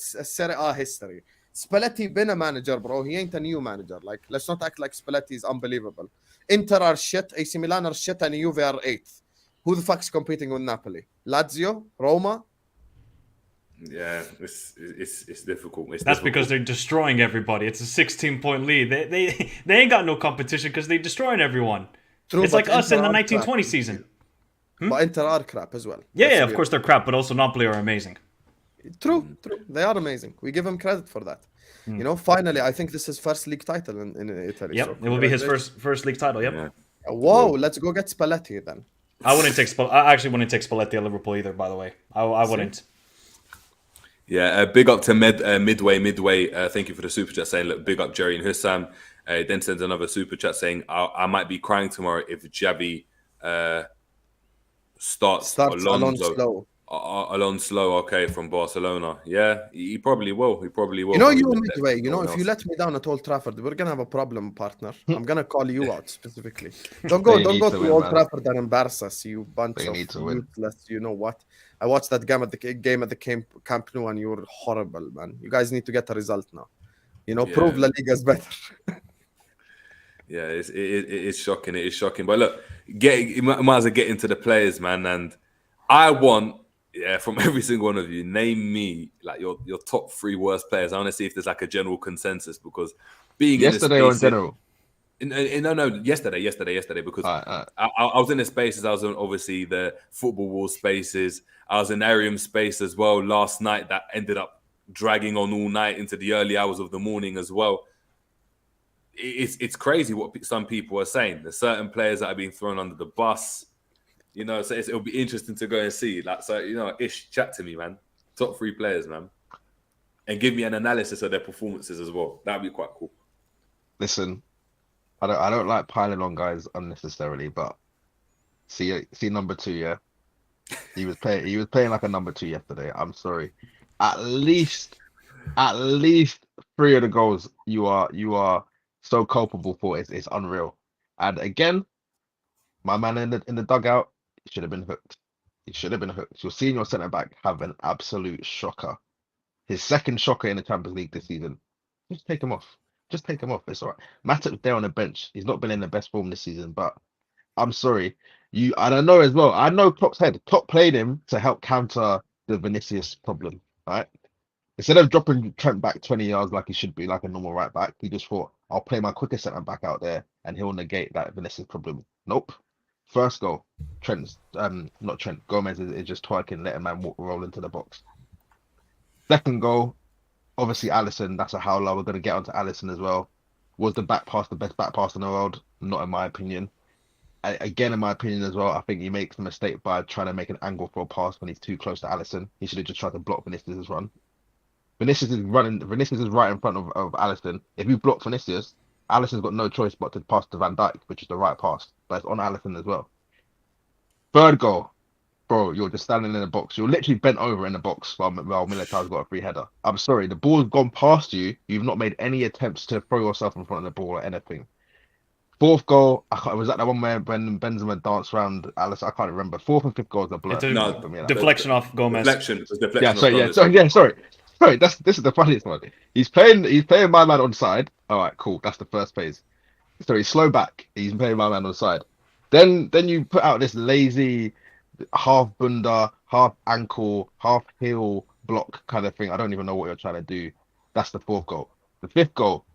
Serie A history. Spalletti been a manager, bro. He ain't a new manager. Like, let's not act like Spalletti is unbelievable. Inter are shit, AC Milan are shit, and Juve are 8th. Who the fuck's competing with Napoli? Lazio? Roma? Yeah, it's difficult. That's because they're destroying everybody. It's a 16-point lead. They ain't got no competition because they're destroying everyone. True, it's like us in the 1920 season. But Inter are crap as well. Yeah, of course they're crap, but also Napoli are amazing. True. They are amazing. We give him credit for that. You know, finally, I think this is first league title in Italy. Yep, so it will be his first league title. Yep. Yeah. Whoa, let's go get Spalletti then. I actually wouldn't take Spalletti at Liverpool either. By the way, I wouldn't. Yeah, big up to Midway. Thank you for the super chat saying, look, big up Jerry and Husam. Then sends another super chat saying, I might be crying tomorrow if Xavi starts Alonso slow. Okay, from Barcelona. Yeah, he probably will. You know, you Midway. You know, if you let me down at Old Trafford, we're gonna have a problem, partner. I'm gonna call you out specifically. Don't go to Old Trafford and embarrass us, you bunch of useless. You know what? I watched that game at the Camp Nou, and you were horrible, man. You guys need to get a result now. You know, prove La Liga's better. Yeah, it is shocking. It is shocking. But look, you might as well get into the players, man. And I want, from every single one of you, name me like your top 3 worst players. I want to see if there's like a general consensus, because being yesterday or in general. No, yesterday, because I was in the spaces. I was in obviously the Football Wall spaces. I was in Arium space as well last night. That ended up dragging on all night into the early hours of the morning as well. It's crazy what some people are saying. There's certain players that are being thrown under the bus. You know, so it'll be interesting to go and see. Like, so you know, chat to me, man. Top 3 players, man, and give me an analysis of their performances as well. That'd be quite cool. Listen. I don't like piling on guys unnecessarily, but see number 2, yeah. He was playing like a number 2 yesterday. I'm sorry. At least 3 of the goals you are so culpable for. It's unreal. And again, my man in the dugout, he should have been hooked. Your senior centre back have an absolute shocker. His second shocker in the Champions League this season. Just take him off. It's all right. Matip's there on the bench. He's not been in the best form this season, but I'm sorry. And I know as well. I know Klopp's head. Klopp played him to help counter the Vinicius problem, right? Instead of dropping Trent back 20 yards like he should be, like a normal right back, he just thought, I'll play my quicker centre back out there and he'll negate that Vinicius problem. Nope. First goal, Gomez is just twerking, letting man roll into the box. Second goal, obviously Alisson, that's a howler. We're going to get onto Alisson as well. Was the back pass the best back pass in the world? Not in my opinion. Again, in my opinion as well, I think he makes a mistake by trying to make an angle for a pass when he's too close to Alisson. He should have just tried to block Vinicius' run. Vinicius is running. Vinicius is right in front of Alisson. If you block Vinicius, Alisson's got no choice but to pass to Van Dijk, which is the right pass, but it's on Alisson as well. Third goal, bro, you're just standing in the box. You're literally bent over in the box while Militao's got a free header. I'm sorry, the ball's gone past you. You've not made any attempts to throw yourself in front of the ball or anything. Fourth goal, was that the one where when Benzema danced around Alisson? I can't remember. Fourth and fifth goals are blurred. It's for me. deflection off Gomez. Deflection. Yeah, sorry. This is the funniest one. He's playing my man on side. All right, cool. That's the first phase. So he's slow back. He's playing my man on side. Then you put out this lazy half bunda, half ankle, half heel block kind of thing. I don't even know what you're trying to do. That's the fourth goal. The fifth goal.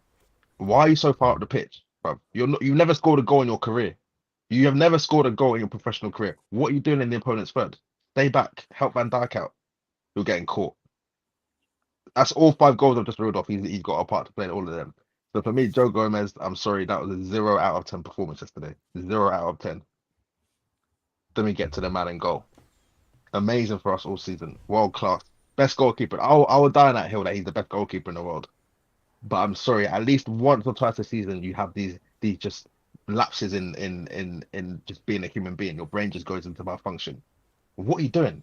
Why are you so far up the pitch, bro? You've never scored a goal in your career. You have never scored a goal in your professional career. What are you doing in the opponent's third? Stay back. Help Van Dijk out. You're getting caught. That's all 5 goals I've just reeled off. He's got a part to play in all of them. So for me, Joe Gomez, I'm sorry, that was a 0 out of 10 performance yesterday. 0 out of 10. Then we get to the man in goal. Amazing for us all season. World class. Best goalkeeper. I will die on that hill that he's the best goalkeeper in the world. But I'm sorry, at least once or twice a season you have these just lapses in just being a human being. Your brain just goes into malfunction. What are you doing?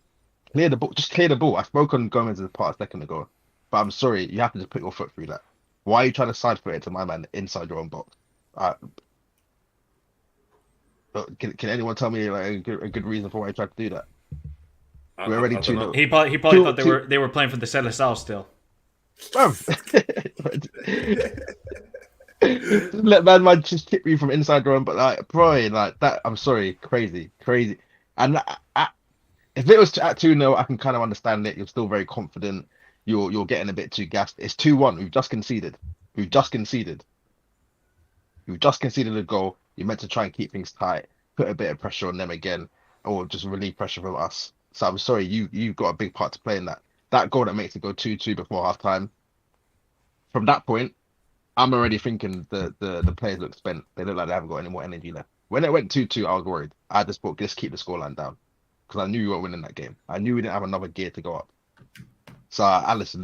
Clear the ball. Just clear the ball. I spoke on Gomez's part a second ago. But I'm sorry, you have to just put your foot through that. Why are you trying to side foot it to my man inside your own box? Can anyone tell me like a good reason for why he tried to do that? We're already 2-0. He probably thought they were playing for the Seleção still. Let man just tip you from inside your own, but like, bro, like that. I'm sorry, crazy. And if it was at 2-0, I can kind of understand it. You're still very confident. You're getting a bit too gassed. It's 2-1. We've just conceded a goal. You're meant to try and keep things tight, put a bit of pressure on them again, or just relieve pressure from us. So I'm sorry, you've got a big part to play in that. That goal that makes it go 2-2 before half time. From that point, I'm already thinking the players look spent. They look like they haven't got any more energy left. When it went 2-2, I was worried. I just thought, just keep the scoreline down, because I knew we weren't winning that game. I knew we didn't have another gear to go up. So Alisson,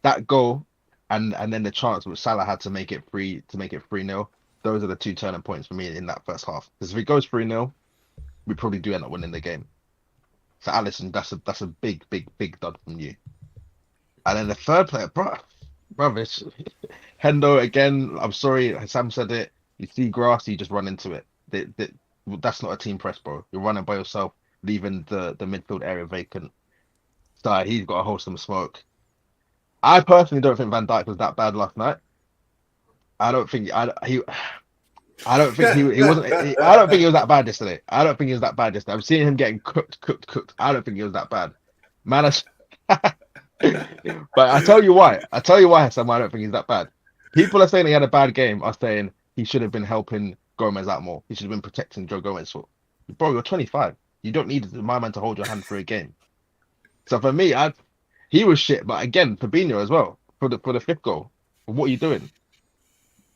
that goal, and then the chance which Salah had to make it 3-0. Those are the 2 turning points for me in that first half. Because if it goes 3-0, we probably do end up winning the game. So Alisson, that's a big dud from you. And then the third player, bro, it's Hendo again. I'm sorry, Sam said it. You see grass, you just run into it. That's not a team press, bro. You're running by yourself, leaving the midfield area vacant. So he's got to hold some smoke. I personally don't think Van Dijk was that bad last night. I don't think he wasn't. I don't think he was that bad yesterday. I'm seeing him getting cooked. I don't think he was that bad. Man, but I tell you why, Sam, I don't think he's that bad. People are saying he had a bad game. Are saying he should have been helping Gomez out more. He should have been protecting Joe Gomez for. Bro, you're 25. You don't need my man to hold your hand for a game. So for me, he was shit. But again, Fabinho as well for the 5th goal. What are you doing?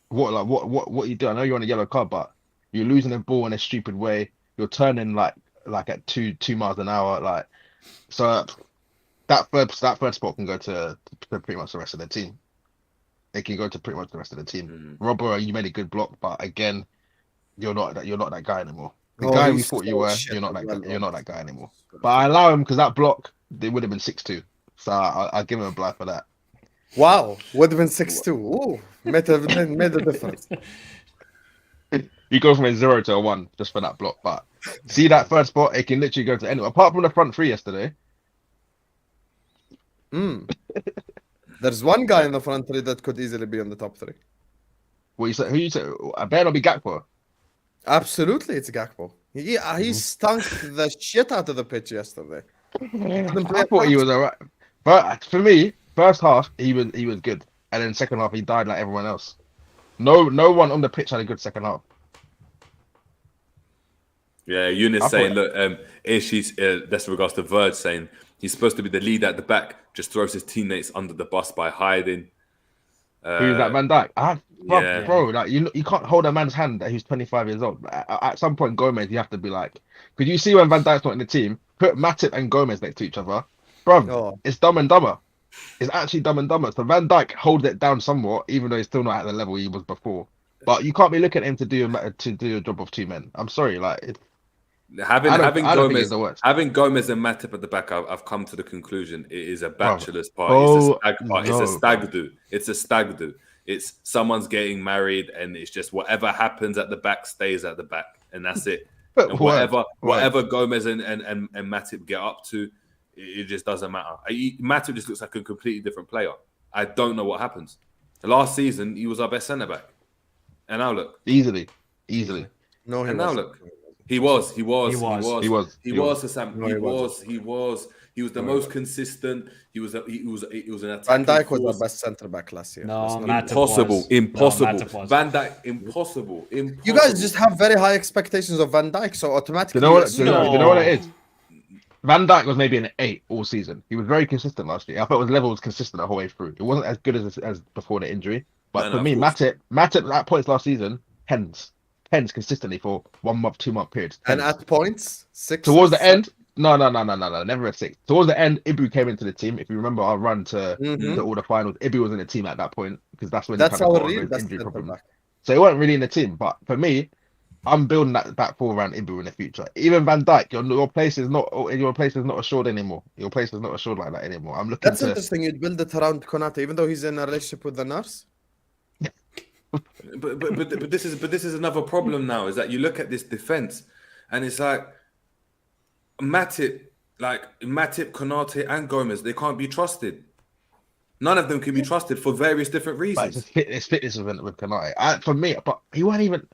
What are you doing? I know you're on a yellow card, but you're losing the ball in a stupid way. You're turning like at 2 miles an hour. Like, so that third spot can go to pretty much the rest of the team. It can go to pretty much the rest of the team. Robbo, you made a good block, but again, you're not that guy anymore. The guy we thought you were, you're not that guy anymore. But I allow him because that block, they would have been 6-2. So I'll give him a blind for that. Wow, would have been 6-2. Ooh, made a difference. You go from a 0 to a 1 just for that block. But see that third spot, it can literally go to anyone. Apart from the front 3 yesterday. There's one guy in the front 3 that could easily be in the top 3. What you say? Who you say? I better not be Gakpo. Absolutely, it's Gakpo. He stunk the shit out of the pitch yesterday. I thought he was alright. But for me, first half he was good, and then second half he died like everyone else. No one on the pitch had a good second half. Yeah, Eunice saying, look, that's in regards to Verge saying he's supposed to be the leader at the back, just throws his teammates under the bus by hiding. Who's that, Van Dijk? Yeah. Bro, like you can't hold a man's hand that he's 25 years old. At some point, Gomez, you have to be like, could you see when Van Dijk's not in the team? Put Matip and Gomez next to each other, bro. It's dumb and dumber. is actually Dumb and Dumber. So Van Dijk holds it down somewhat, even though he's still not at the level he was before. But you can't be looking at him to do a job of two men. I'm sorry, like Having I don't think Gomez, it's the worst. having Gomez and Matip at the back, I've come to the conclusion it is a bachelor's party. Oh, It's a stag party. no, It's a stag do. It's a stag do. It's someone's getting married, and it's just whatever happens at the back stays at the back, and that's it. And whatever Gomez and Matip get up to, it just doesn't matter. Matip just looks like a completely different player. I don't know what happens. Last season, he was our best centre back, and now look, easily. No, he and now wasn't. look. He was. He was. He was the most consistent. He was an attacking Van Dijk was force. our best centre back last year. No, Let's not- Matip Impossible. was. Impossible. No, Matip was. Van Dijk, impossible. You guys just have very high expectations of Van Dijk, so automatically. Do you know what? yes, Do you know what it is? Van Dijk was maybe an 8 all season. He was very consistent last year. I thought his level was consistent the whole way through. It wasn't as good as before the injury. But No, for me, of course. Matip at that point last season, tens consistently for 1 month, 2 month periods. And Tens. at points, 6. Towards the end, no, never at 6. Towards the end, Ibu came into the team. If you remember our run to all the finals, Ibu was in the team at that point because that's when That's he kind of our got real over his best injury centre problem. back. So he wasn't really in the team. But for me, I'm building that back four around Ibu in the future. Even Van Dijk, your place is not assured anymore. Your place is not assured like that anymore. I'm looking That's to. interesting. You'd build it around Konate, even though he's in a relationship with the nurse. But this is another problem now. Is that you look at this defense, and it's like Matip, Konate, and Gomez. They can't be trusted. None of them can be trusted for various different But reasons. it's fitness with Konate. For me, but he wasn't even.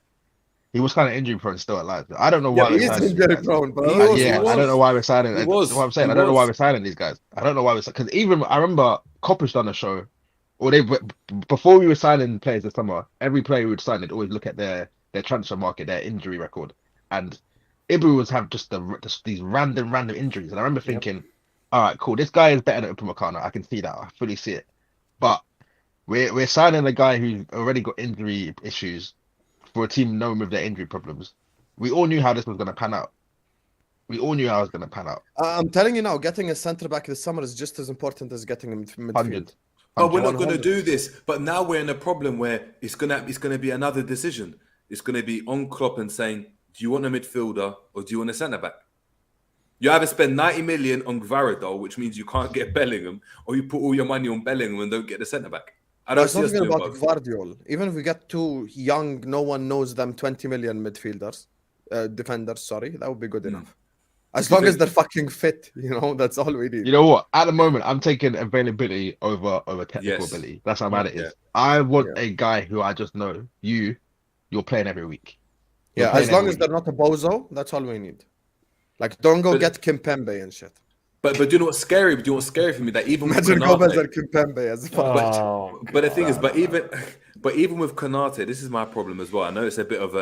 He was kind of injury prone still at life. I don't know why. He is injury prone, bro. He I was. don't know why we're signing. He was. That's what I'm saying. He I don't know why was. we're signing these guys. I don't know why because even I remember Coppish done a show, or before we were signing players this summer. Every player we would sign, they'd always look at their transfer market, their injury record, and Ibu was have just these random injuries. And I remember thinking, all right, cool. This guy is better than Upamecano. I can see that. I fully see it. But we're signing a guy who's already got injury issues for a team known with their injury problems. We all knew how this was going to pan out. I'm telling you now, getting a centre back this summer is just as important as getting a midfield. 100. But we're not going to 100. do this. But now we're in a problem where it's gonna be another decision. It's gonna be on Klopp and saying, do you want a midfielder or do you want a centre back? You either spend 90 million on Gvardiol, which means you can't get Bellingham, or you put all your money on Bellingham and don't get the centre back. I don't It's see not us even doing about both. Gvardiol. Even if we get two young, no one knows them, 20 million midfielders, defenders, sorry, that would be good enough. As long as they're fucking fit, that's all we need. You know what? At the moment, I'm taking availability over technical Yes. ability. That's how bad it is. Yeah. I want a guy who I just know you're playing every week. You're Yeah, playing as long every as they're not a bozo, that's all we need. Like, don't go get Kimpembe and shit. But do you know what's scary? Do you know what's scary for me? That even with Imagine Gomez Konate, and Kimpembe as well. Oh, but the thing is, but even with Konate, this is my problem as well. I know it's a bit of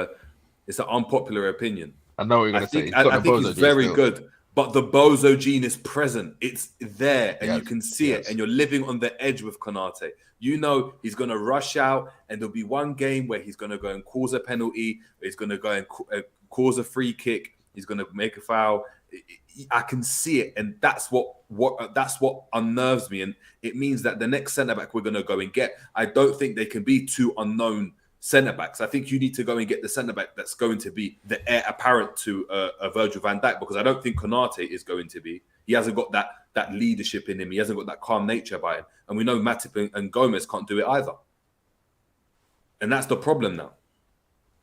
it's an unpopular opinion. I know what you're I going to say. think He's got I the think bozo he's gene very still. good, but the bozo gene is present. It's there, and you Yes, can see yes. it, and you're living on the edge with Konate. You know he's going to rush out, and there'll be one game where he's going to go and cause a penalty. He's going to go and cause a free kick. He's going to make a foul. I can see it, and that's what unnerves me, and it means that the next centre back we're going to go and get, I don't think they can be two unknown centre backs. I think you need to go and get the centre back that's going to be the heir apparent to a Virgil van Dijk, because I don't think Konate is going to be. He hasn't got that leadership in him. He hasn't got that calm nature about him, and we know Matip and Gomez can't do it either, and that's the problem now.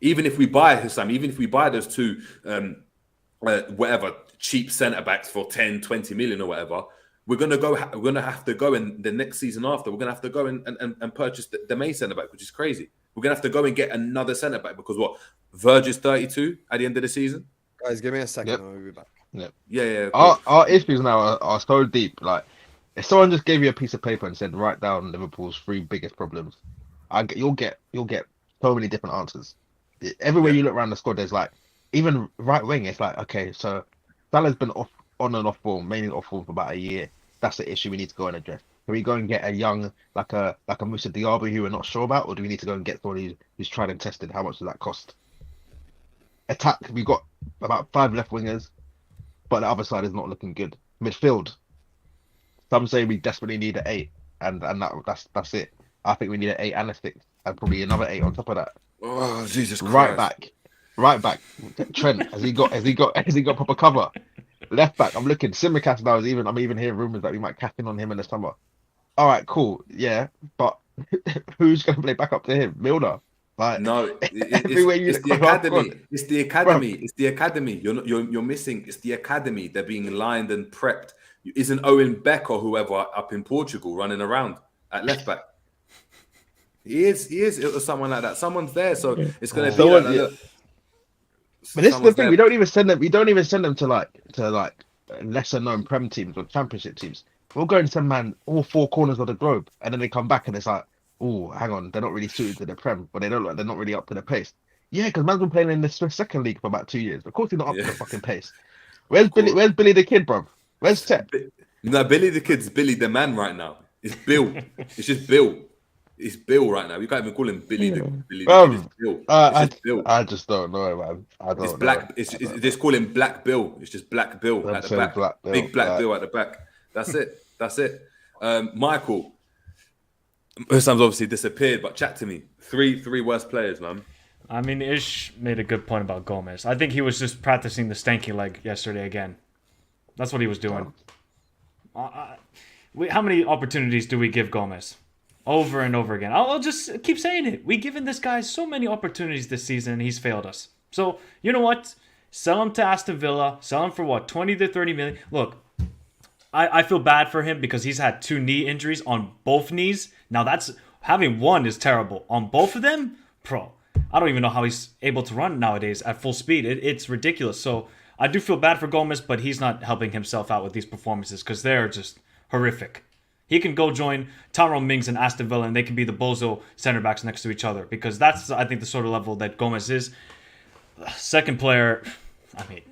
Even if we buy Husam, even if we buy those two whatever cheap centre backs for 10, 20 million or whatever, we're gonna have to go in the next season after. We're gonna have to go and purchase the main centre back, which is crazy. We're gonna have to go and get another centre back because Virgil's 32 at the end of the season. Guys, give me a second. Yep. I'll be back. Yeah. Cool. Our issues now are so deep. Like, if someone just gave you a piece of paper and said, write down Liverpool's 3 biggest problems, you'll get so many different answers. Everywhere you look around the squad, there's like, even right wing, it's like, okay, so Salah's been on and off form, mainly off form for about a year. That's the issue we need to go and address. Can we go and get a young, like a Moussa Diaby who we're not sure about, or do we need to go and get someone who's tried and tested? How much does that cost? Attack, we got about 5 left wingers, but the other side is not looking good. Midfield, Some say we desperately need an 8, and that's it. I think we need an 8 and a 6, and probably another 8 on top of that. Oh, Jesus Right Christ. back. Trent, has he got proper cover? Left back, I'm looking. Simicast now I'm even hearing rumors that we might cash in on him in the summer. All right, cool, yeah, but who's gonna play back up to him? Milner. Like, No, everywhere you it's the look, oh, academy. God. It's the academy. It's the academy. You're missing. It's the academy. They're being lined and prepped. Isn't Owen Beck or whoever up in Portugal running around at left back? He is. It was someone like that. Someone's there, so it's gonna be like that. But this is the Someone's thing. there. We don't even send them. We don't even send them to like lesser known Prem teams or Championship teams. We'll go and send man all 4 corners of the globe, and then they come back and it's like, oh, hang on, they're not really suited to the Prem, but they're not really up to the pace. Yeah, because man's been playing in the Swiss second league for about 2 years. Of course, he's not up to the fucking pace. Where's Billy? Where's Billy the Kid, bro? Where's Tep? No, Billy the Kid's Billy the man right now. It's Bill. It's just Bill. It's Bill right now. You can't even call him Billy the Kid. It's Bill. It's just Bill. I just don't know, man. It's black. It's just call him Black Bill. It's just Black Bill at the back. Big Black Bill at the back. That's it. Michael. Husam's obviously disappeared, but chat to me. Three worst players, man. I mean, Ish made a good point about Gomez. I think he was just practicing the stanky leg yesterday again. That's what he was doing. How many opportunities do we give Gomez? Over and over again. I'll just keep saying it. We've given this guy so many opportunities this season, and he's failed us. So, you know what? Sell him to Aston Villa. Sell him for what? 20 to 30 million? Look, I feel bad for him because he's had 2 knee injuries on both knees. Now, having one is terrible. On both of them, bro, I don't even know how he's able to run nowadays at full speed. It's ridiculous. So, I do feel bad for Gomez, but he's not helping himself out with these performances because they're just horrific. He can go join Tyrone Mings and Aston Villa, and they can be the bozo center backs next to each other because that's, I think, the sort of level that Gomez is. Second player, I mean,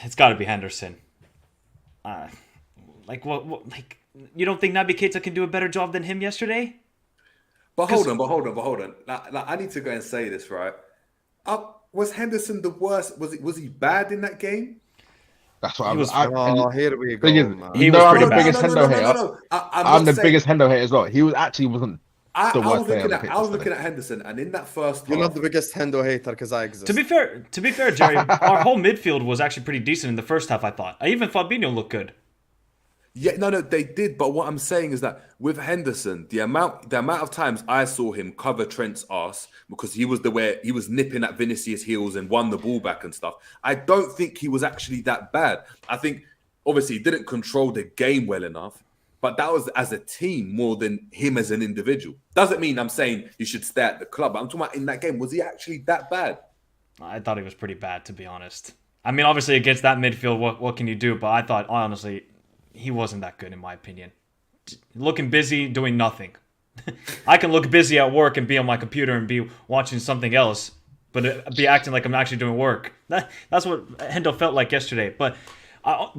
it's got to be Henderson. Like you don't think Naby Keita can do a better job than him yesterday? But hold on. Like, I need to go and say this, right? Was Henderson the worst? Was he bad in that game? That's what here we go. He was pretty bad. Biggest Hendo hater. I'm the biggest Hendo hater as well. He wasn't the worst player. I was looking at Henderson, and in that first You're half, not the biggest Hendo hater because I exist. To be fair, Jerry, our whole midfield was actually pretty decent in the first half, I thought. Even Fabinho looked good. yeah, no, they did. But what I'm saying is that with Henderson, the amount of times I saw him cover Trent's ass because he was he was nipping at Vinicius' heels and won the ball back and stuff. I don't think he was actually that bad. I think obviously he didn't control the game well enough, but that was as a team more than him as an individual. Doesn't mean I'm saying you should stay at the club. But I'm talking about in that game. Was he actually that bad? I thought he was pretty bad, to be honest. I mean, obviously against that midfield, what can you do? But I thought, honestly, he wasn't that good in my opinion. Looking busy, doing nothing. I can look busy at work and be on my computer and be watching something else, but be acting like I'm actually doing work. That's what Hendo felt like yesterday. But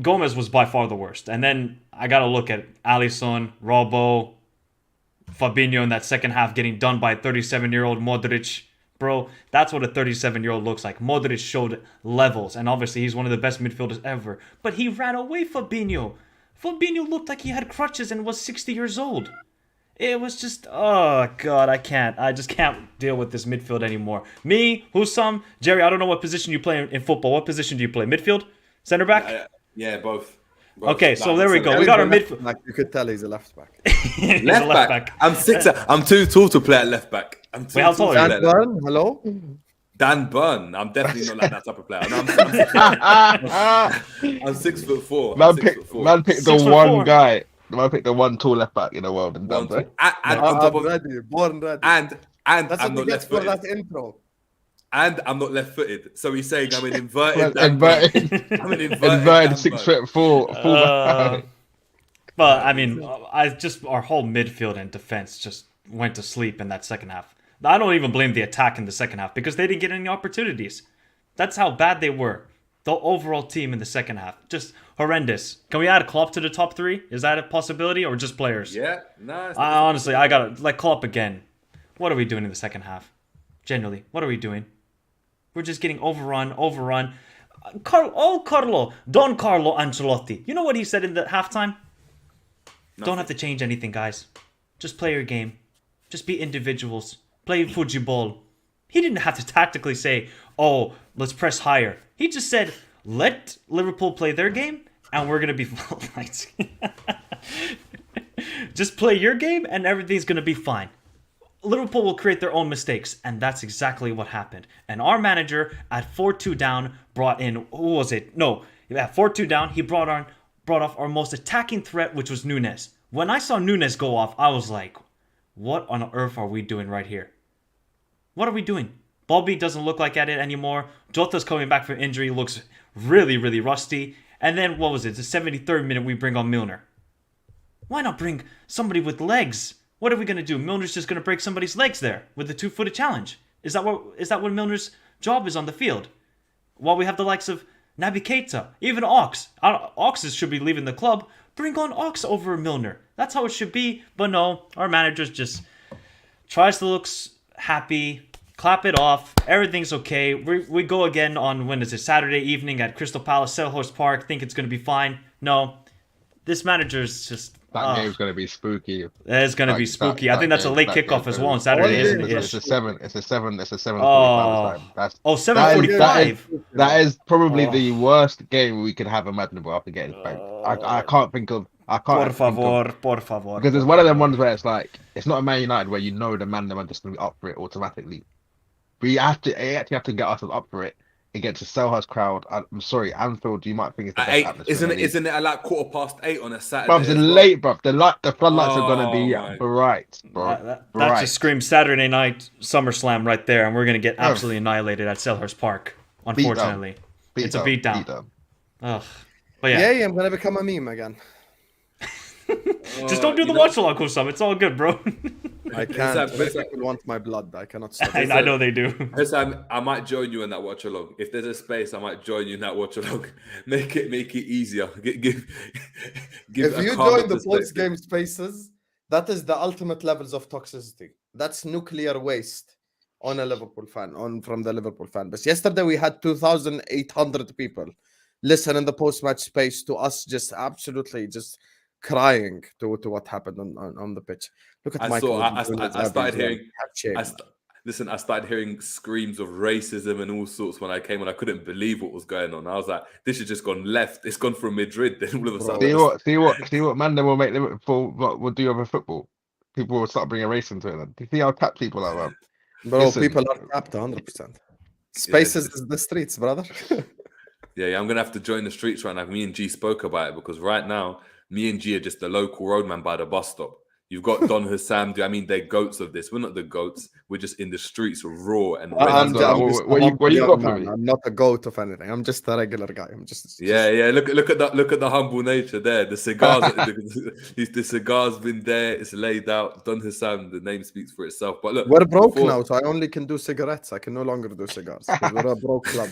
Gomez was by far the worst. And then I got to look at Alisson, Robbo, Fabinho in that second half getting done by 37-year-old Modric. Bro, that's what a 37-year-old looks like. Modric showed levels, and obviously he's one of the best midfielders ever. But he ran away Fabinho. Fabinho looked like he had crutches and was 60 years old. It was just, oh, God, I just can't deal with this midfield anymore. Me, Husam, Jerry, I don't know what position you play in football. What position do you play? Midfield? Center back? Yeah, both. Okay, so there we go. We got our midfield. Like you could tell he's a left back. He's a left back. I'm too tall to play at left back. Wait, how tall are you? Dan Burn, hello? Dan Burn. I'm definitely not like that type of player. No, I'm 6'4". Man picked the one guy. Man picked the one tall left back in the world. And done, right? And on top of born ready. and That's I'm what not he gets for left-footed. that intro. And I'm not left-footed. So he's saying I'm an inverted. I'm an inverted 6'4" full back. But I mean, our whole midfield and defense just went to sleep in that second half. I don't even blame the attack in the second half because they didn't get any opportunities. That's how bad they were. The overall team in the second half, just horrendous. Can we add Klopp to the top 3? Is that a possibility or just players? Yeah, no. Honestly, I gotta like Klopp again. What are we doing in the second half? Generally, what are we doing? We're just getting overrun. Don Carlo Ancelotti. You know what he said in the halftime? Don't have to change anything, guys. Just play your game. Just be individuals. Play football. He didn't have to tactically say, oh, let's press higher. He just said, let Liverpool play their game, and we're going to be... Just play your game, and everything's going to be fine. Liverpool will create their own mistakes, and that's exactly what happened. And our manager, at 4-2 down, brought in... Who was it? No, at 4-2 down, he brought off our most attacking threat, which was Nunes. When I saw Nunes go off, I was like, what on earth are we doing right here? What are we doing? Bobby doesn't look like at it anymore. Jota's coming back from injury, looks really, really rusty. And then, what was it? The 73rd minute, we bring on Milner. Why not bring somebody with legs? What are we going to do? Milner's just going to break somebody's legs there with the 2-footed challenge. Is that what Milner's job is on the field? While we have the likes of Naby Keita, even Ox. Ox should be leaving the club. Bring on Ox over Milner. That's how it should be. But no, our manager just tries to look happy, clap it off. Everything's okay. We go again on, when is it, Saturday evening at Crystal Palace, Selhurst Park. Think it's going to be fine. No, this manager's just... That game's going to be spooky. It's going to be spooky. I think that's a late kickoff as well on Saturday, isn't it? It's a 7:45 time. 7:45. That is probably the worst game we could have imaginable after getting spanked. I can't think of. Por favor. Because it's one of them ones where it's like, it's not a Man United where you know the man are just going to be up for it automatically. We actually have to get ourselves up for it against a Selhurst crowd. I'm sorry, Anfield. You might think it's the best atmosphere. Isn't it at like 8:15 on a Saturday? Bruv, it's late, bruv. The floodlights are gonna be bright, bro. That just screams Saturday night SummerSlam right there, and we're gonna get absolutely annihilated at Selhurst Park. Unfortunately, it's a beatdown. Ugh. But yeah, I'm gonna become a meme again. Just don't do the watch along, Husam. It's all good, bro. I can't. People want my blood. I cannot stop. I know they do. I might join you in that watch along. If there's a space, I might join you in that watch along. Make it easier. Give if you join the post game spaces, that is the ultimate levels of toxicity. That's nuclear waste on a Liverpool fan, from the Liverpool fan. But yesterday we had 2,800 people listen in the post match space to us, just absolutely just crying to what happened on the pitch. Look at Michael. I started hearing screams of racism and all sorts when I came, and I couldn't believe what was going on. I was like, this has just gone left. It's gone from Madrid. Then all of a sudden, see what man will make Liverpool will do over football. People will start bringing race into it. Then. Do you see how tapped people are? Bro, people are tapped 100%. Spaces is the streets, brother. Yeah, I'm gonna have to join the streets right now. Me and G spoke about it because right now, me and G are just the local roadman by the bus stop. You've got Don Husam. I mean, they're goats of this. We're not the goats. We're just in the streets raw and. I'm not a goat of anything. I'm just a regular guy. I'm just. Yeah. Look at the humble nature there. The cigars. the cigar's been there. It's laid out. Don Husam. The name speaks for itself. But look, we're broke now, so I only can do cigarettes. I can no longer do cigars. We're a broke club.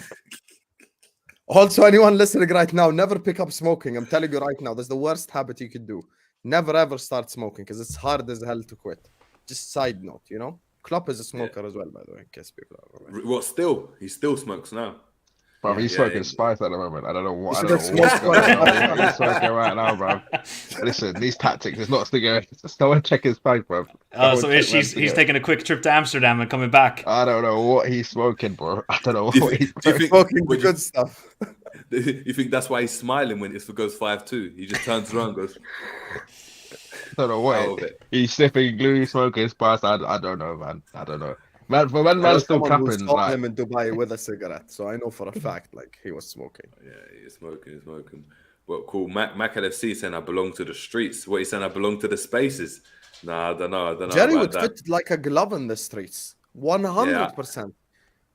Also, anyone listening right now, never pick up smoking. I'm telling you right now, that's the worst habit you could do. Never ever start smoking because it's hard as hell to quit. Just side note, Klopp is a smoker as well, by the way, in case people are aware. Well, he still smokes now. Bro, he's smoking spice at the moment. I don't know what's going on. He's smoking right now, bro. Listen, these tactics, it's not cigarettes. Just go and check his spice, bro. So he's taking a quick trip to Amsterdam and coming back. I don't know what he's smoking, bro. I don't know what he's smoking. The good stuff. You think that's why he's smiling when it goes 5-2? He just turns around and goes... I don't know what he's sniffing glue, smoking spice. I don't know, man. I don't know. Man, for when man's still capping, like him in Dubai with a cigarette, so I know for a fact like he was smoking. Yeah, he's smoking. But cool. Mac LFC saying I belong to the streets. What he's saying, I belong to the spaces. Nah, I don't know. Jerry would fit like a glove in the streets, 100%.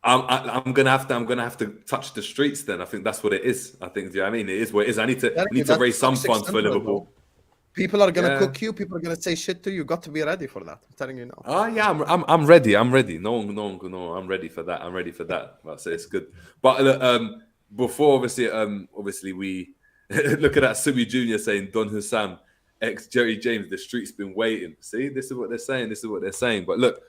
I'm gonna have to touch the streets. Then I think that's what it is. I think it is what it is. I need to raise some funds for Liverpool. Though. People are gonna cook you. People are gonna say shit to you. You got to be ready for that. I'm telling you now. Oh yeah, I'm ready. I'm ready. No, I'm ready for that. I'm ready for that. So it's good. But before obviously we look at that Sumi Junior saying Don Husam, ex Jerry James. The street's been waiting. See, this is what they're saying. But look,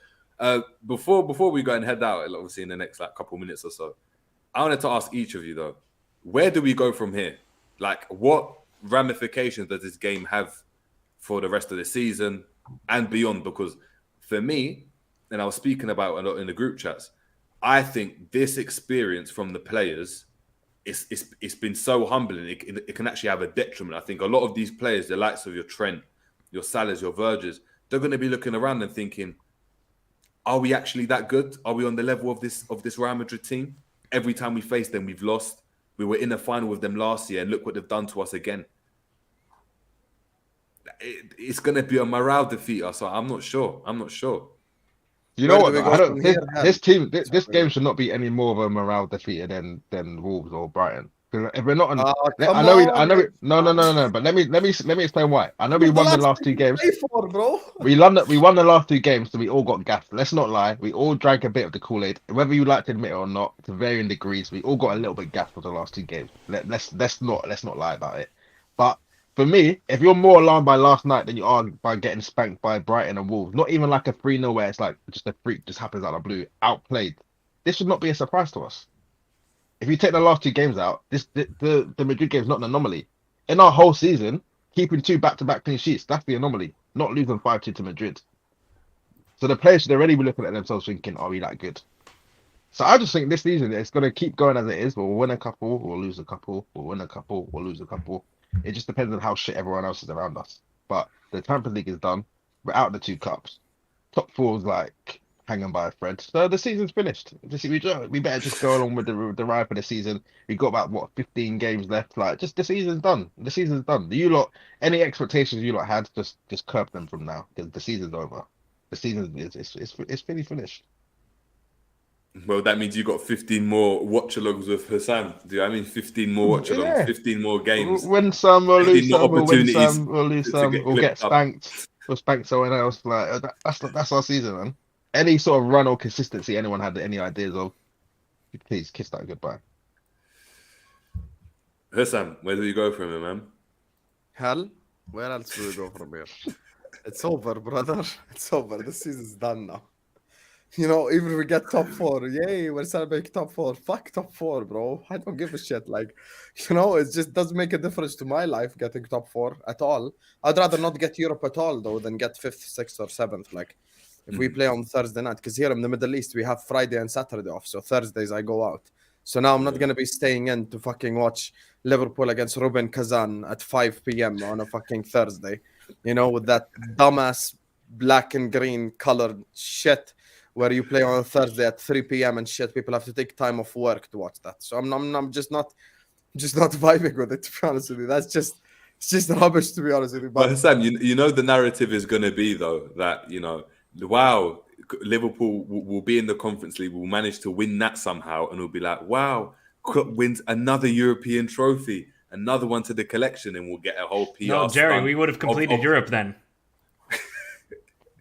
before we go and head out, obviously in the next couple minutes or so, I wanted to ask each of you though. where do we go from here? Like, what ramifications does this game have for the rest of the season and beyond? Because for me, and I was speaking about a lot in the group chats, I think this experience from the players, it's been so humbling. It can actually have a detriment. I think a lot of these players, the likes of your Trent, your Salahs, your Verges, they're going to be looking around and thinking, are we actually that good? Are we on the level of this Real Madrid team? Every time we face them, we've lost. We were in a final with them last year, and look what they've done to us again. It's going to be a morale defeater, so I'm not sure. You know what? do we though? go from here, This game should not be any more of a morale defeater than Wolves or Brighton. 'Cause if we're not on, I know. No. But let me explain why. I know we won the last two games. Bro. We won the last two games, so we all got gassed. Let's not lie. We all drank a bit of the Kool-Aid. Whether you like to admit it or not, to varying degrees, we all got a little bit gassed for the last two games. Let's not lie about it. But for me, if you're more alarmed by last night than you are by getting spanked by Brighton and Wolves, not even like a 3-0 where it's like just a freak just happens out of the blue, outplayed. This should not be a surprise to us. If you take the last two games out, the Madrid game is not an anomaly. In our whole season, keeping 2 back-to-back clean sheets, that's the anomaly. Not losing 5-2 to Madrid. So the players should already be looking at themselves thinking, are we that good? So I just think this season, it's going to keep going as it is. We'll win a couple, we'll lose a couple, we'll win a couple, we'll lose a couple. It just depends on how shit everyone else is around us. But the Champions League is done. We're out the 2 cups. Top 4 is like hanging by a thread. So the season's finished. We better just go along with the ride for the season. We got about 15 games left. Like just the season's done. The season's done. You lot, any expectations you lot had, just curb them from now because the season's over. The season is fully finished. Well, that means you got 15 more watch-alongs with Husam. Do you know what I mean? 15 more watch-alongs, 15 more games. Win some, we'll lose some, we'll win opportunities some, we'll lose some, we'll get spanked. We'll spank someone else. Like that's our season, man. Any sort of run or consistency anyone had any ideas of, please kiss that goodbye. Husam, where do you go from here, man? Hell, where else do we go from here? It's over, brother. It's over. The season's done now. You know, even if we get top 4, yay, we're celebrating top 4. Fuck top 4, bro. I don't give a shit. Like, you know, it just doesn't make a difference to my life getting top 4 at all. I'd rather not get Europe at all, though, than get 5th, 6th, or 7th. Like, if we play on Thursday night, because here in the Middle East, we have Friday and Saturday off. So Thursdays, I go out. So now I'm not going to be staying in to fucking watch Liverpool against Ruben Kazan at 5 p.m. on a fucking Thursday, you know, with that dumbass black and green colored shit where you play on a Thursday at 3 p.m. and shit. People have to take time off work to watch that. So I'm just not vibing with it, to be honest with you. It's just rubbish, to be honest with you. But Sam, you know the narrative is going to be, though, that, you know, wow, Liverpool will be in the Conference League, will manage to win that somehow, and we'll be like, wow, Klopp wins another European trophy, another one to the collection, and we'll get a whole PR. No, Jerry, we would have completed Europe then.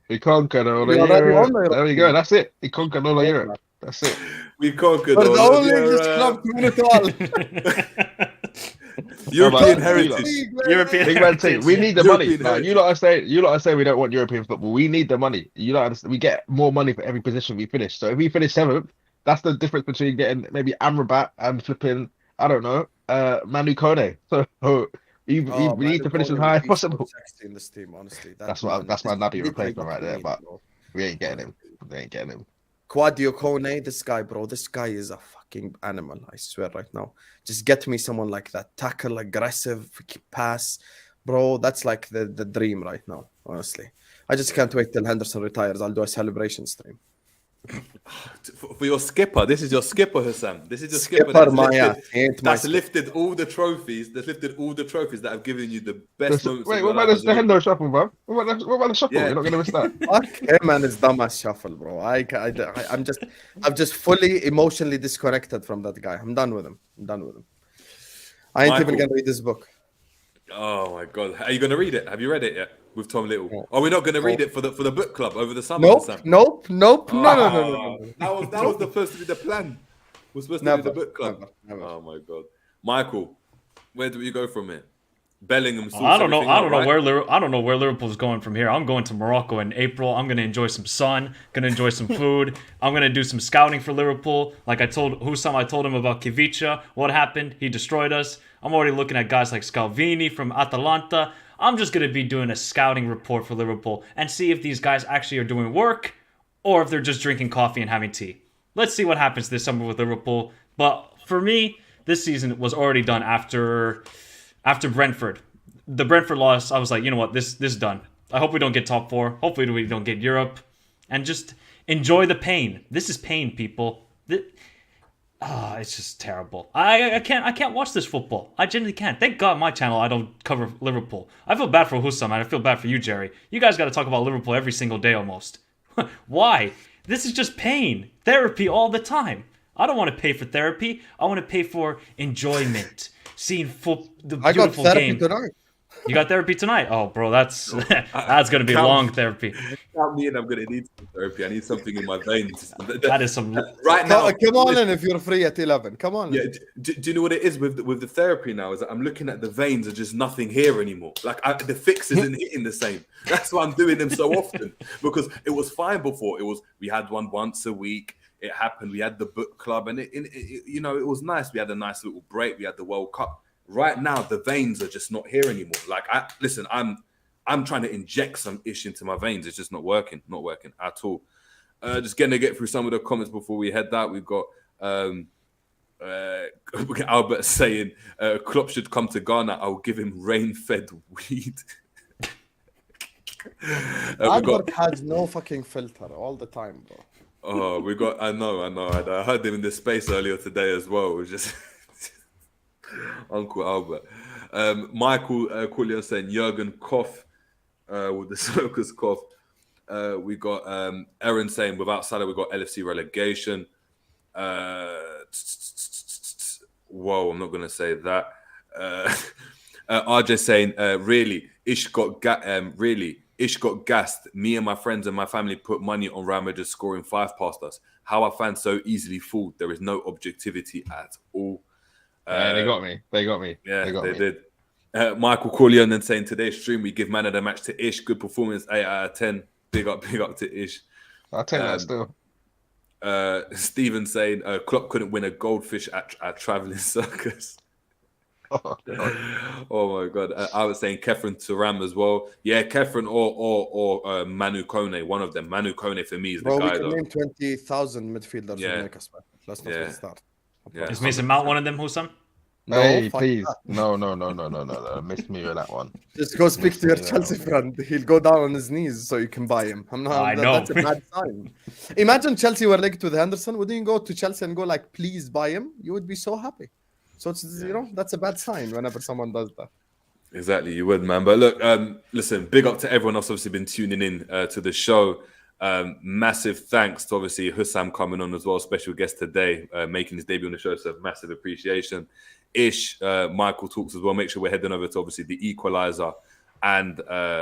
We conquered all of Europe. There we go. That's it. We conquered all of Europe. That's it. We conquered But all the of only English club to win it all. European heritage. European Big man thing. We need the money. European Like, you lot are saying we don't want European football. We need the money. You know, we get more money for every position we finish. So if we finish 7th, that's the difference between getting maybe Amrabat and flipping, I don't know, Manu Kone. So we need to finish as high as possible. In this team, honestly. That's my Naby replacement right there. But we ain't getting him. Quadio Kone, this guy, bro. This guy is a fucking animal. I swear right now. Just get me someone like that. Tackle, aggressive, pass. Bro, that's like the dream right now, honestly. I just can't wait till Henderson retires. I'll do a celebration stream. For your skipper, this is your skipper, Husam. This is your skipper. That's lifted all the trophies. That's lifted all the trophies that have given you the best moments. Wait, what about the Hendo shuffle, bro? What about the shuffle? Yeah. You're not gonna miss that. Fuck him and his dumbass shuffle, bro. I'm just fully emotionally disconnected from that guy. I'm done with him. I ain't even gonna read this book. Oh my god, are you gonna read it? Have you read it yet with Tom Little? Yeah. Are we not gonna read it for the book club over the summer? Nope. No. That was supposed to be the plan. Was supposed to be the book club. Never. Oh my god, Michael, where do we go from here? Bellingham. I don't know. Everything I out, don't know right? I don't know where Liverpool's going from here. I'm going to Morocco in April. I'm gonna enjoy some sun. Gonna enjoy some food. I'm gonna do some scouting for Liverpool. Like I told Husam, I told him about Kivicha. What happened? He destroyed us. I'm already looking at guys like Scalvini from Atalanta. I'm just gonna be doing a scouting report for Liverpool and see if these guys actually are doing work or if they're just drinking coffee and having tea. Let's see what happens this summer with Liverpool. But for me, this season was already done after Brentford. The Brentford loss, I was like, you know what, this is done. I hope we don't get top 4. Hopefully we don't get Europe. And just enjoy the pain. This is pain, people. It's just terrible. I can't watch this football. I genuinely can't. Thank God my channel I don't cover Liverpool. I feel bad for Husam and I feel bad for you, Jerry. You guys got to talk about Liverpool every single day almost. Why? This is just pain. Therapy all the time. I don't want to pay for therapy. I want to pay for enjoyment. Seeing the I got beautiful therapy game. tonight. You got therapy tonight? Oh, bro, that's gonna be long therapy. Count me in. I'm gonna need some therapy. I need something in my veins. That is some. Right now. Come on in if you're free at 11. Come on. Yeah. Do you know what it is with the therapy now? Is that I'm looking at the veins and just nothing here anymore. Like the fix isn't hitting the same. That's why I'm doing them so often, because it was fine before. We had one once a week. It happened. We had the book club, and it it was nice. We had a nice little break. We had the World Cup. Right now, the veins are just not here anymore. Like, I'm trying to inject some ish into my veins. It's just not working at all. Just getting to get through some of the comments before we head out. We've got Albert saying Klopp should come to Ghana. I'll give him rain-fed weed. Albert has no fucking filter all the time, bro. Oh, I know. I heard him in this space earlier today as well. It was just Uncle Albert. Michael Coolian saying Jurgen cough with the circus cough. We got Aaron saying without Salah we got LFC relegation. Whoa, I'm not gonna say that. RJ saying really Ish got gassed. Me and my friends and my family put money on Real Madrid scoring 5 past us. How are fans so easily fooled? There is no objectivity at all. They got me. Yeah, they me. did. Michael Corleone then saying today's stream we give man of the match to Ish. Good performance, 8 out of 10. Big up to Ish. I'll take that still. Stephen saying Klopp couldn't win a goldfish at traveling circus. Oh my god! I was saying Kefren Turam as well. Yeah, Kefren or Manu Kone. One of them. Manu Kone for me is the guy. We can name 20,000 midfielders. Yeah. Let's not get started. Yeah. Is Mason Mount one of them, Husam? No, Hey, fuck please. that. No. Missed me with that one. Just go speak to your Yeah. Chelsea friend. He'll go down on his knees so you can buy him. I know. That's a bad sign. Imagine Chelsea were linked with Henderson. Wouldn't you go to Chelsea and go like, please buy him? You would be so happy. So it's that's a bad sign whenever someone does that. Exactly, you would, man. But look, listen, big up to everyone else obviously been tuning in to the show. Massive thanks to obviously Husam coming on as well, special guest today, making his debut on the show. So massive appreciation. Ish, Michael Talks as well. Make sure we're heading over to obviously the Equalizer and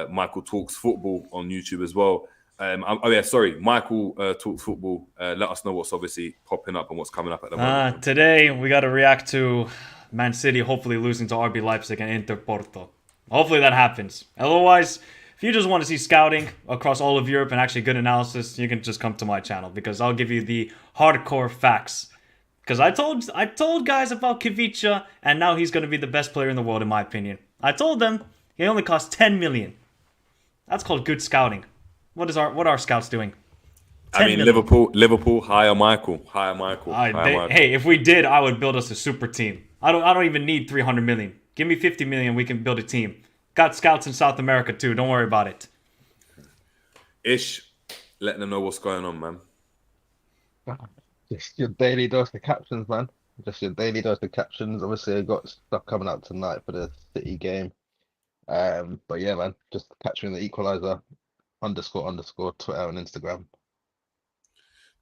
Michael Talks Football on YouTube as well. Michael Talks Football. Let us know what's obviously popping up and what's coming up at the moment. Today we got to react to Man City hopefully losing to RB Leipzig and Inter Porto. Hopefully that happens. Otherwise, if you just want to see scouting across all of Europe and actually good analysis, you can just come to my channel because I'll give you the hardcore facts. Because I told guys about Kivicha and now he's going to be the best player in the world in my opinion. I told them he only cost 10 million. That's called good scouting. What are scouts doing? I mean, Liverpool, hire Michael. Hey, if we did, I would build us a super team. I don't even need 300 million. Give me 50 million, we can build a team. Got scouts in South America too. Don't worry about it. Ish, letting them know what's going on, man. Just your daily dose of captions, man. Just your daily dose of captions. Obviously, I got stuff coming out tonight for the City game. But yeah, man, just capturing the Equalizer __ Twitter and Instagram.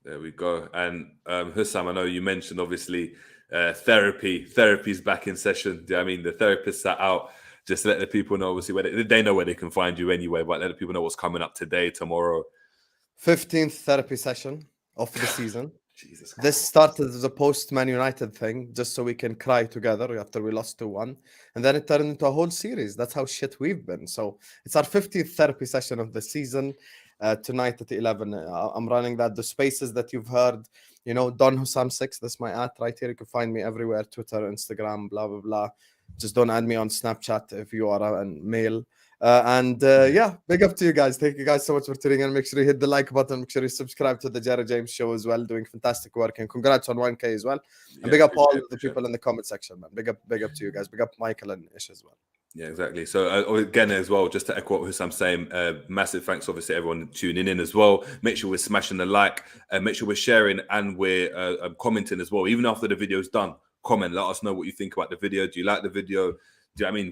There we go. And Husam, I know you mentioned obviously therapy's back in session. I mean, the therapists are out. Just let the people know obviously where they know where they can find you anyway, but let the people know what's coming up today, tomorrow. 15th therapy session of the season. Jesus Christ. This started as a post-Man United thing, just so we can cry together after we lost 2-1. And then it turned into a whole series. That's how shit we've been. So it's our 50th therapy session of the season. Tonight at 11. I'm running that. The spaces that you've heard, you know, Don Husam 6, that's my @ right here. You can find me everywhere, Twitter, Instagram, blah, blah, blah. Just don't add me on Snapchat if you are a male. Yeah, big up to you guys. Thank you guys so much for tuning in. Make sure you hit the like button. Make sure you subscribe to the Jerry James Show as well, doing fantastic work. And congrats on 1K as well. And big up all the people in the comment section, man. Big up to you guys. Big up Michael and Ish as well. Yeah, exactly. So again, as well, just to echo what Husam's saying, massive thanks, obviously, everyone tuning in as well. Make sure we're smashing the like, make sure we're sharing and we're commenting as well. Even after the video's done, comment, let us know what you think about the video. Do you like the video?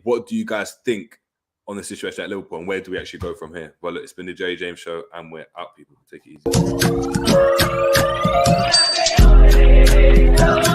What do you guys think on the situation at Liverpool, and where do we actually go from here? Well, look, it's been the Jerry James Show, and we're out, people. Take it easy.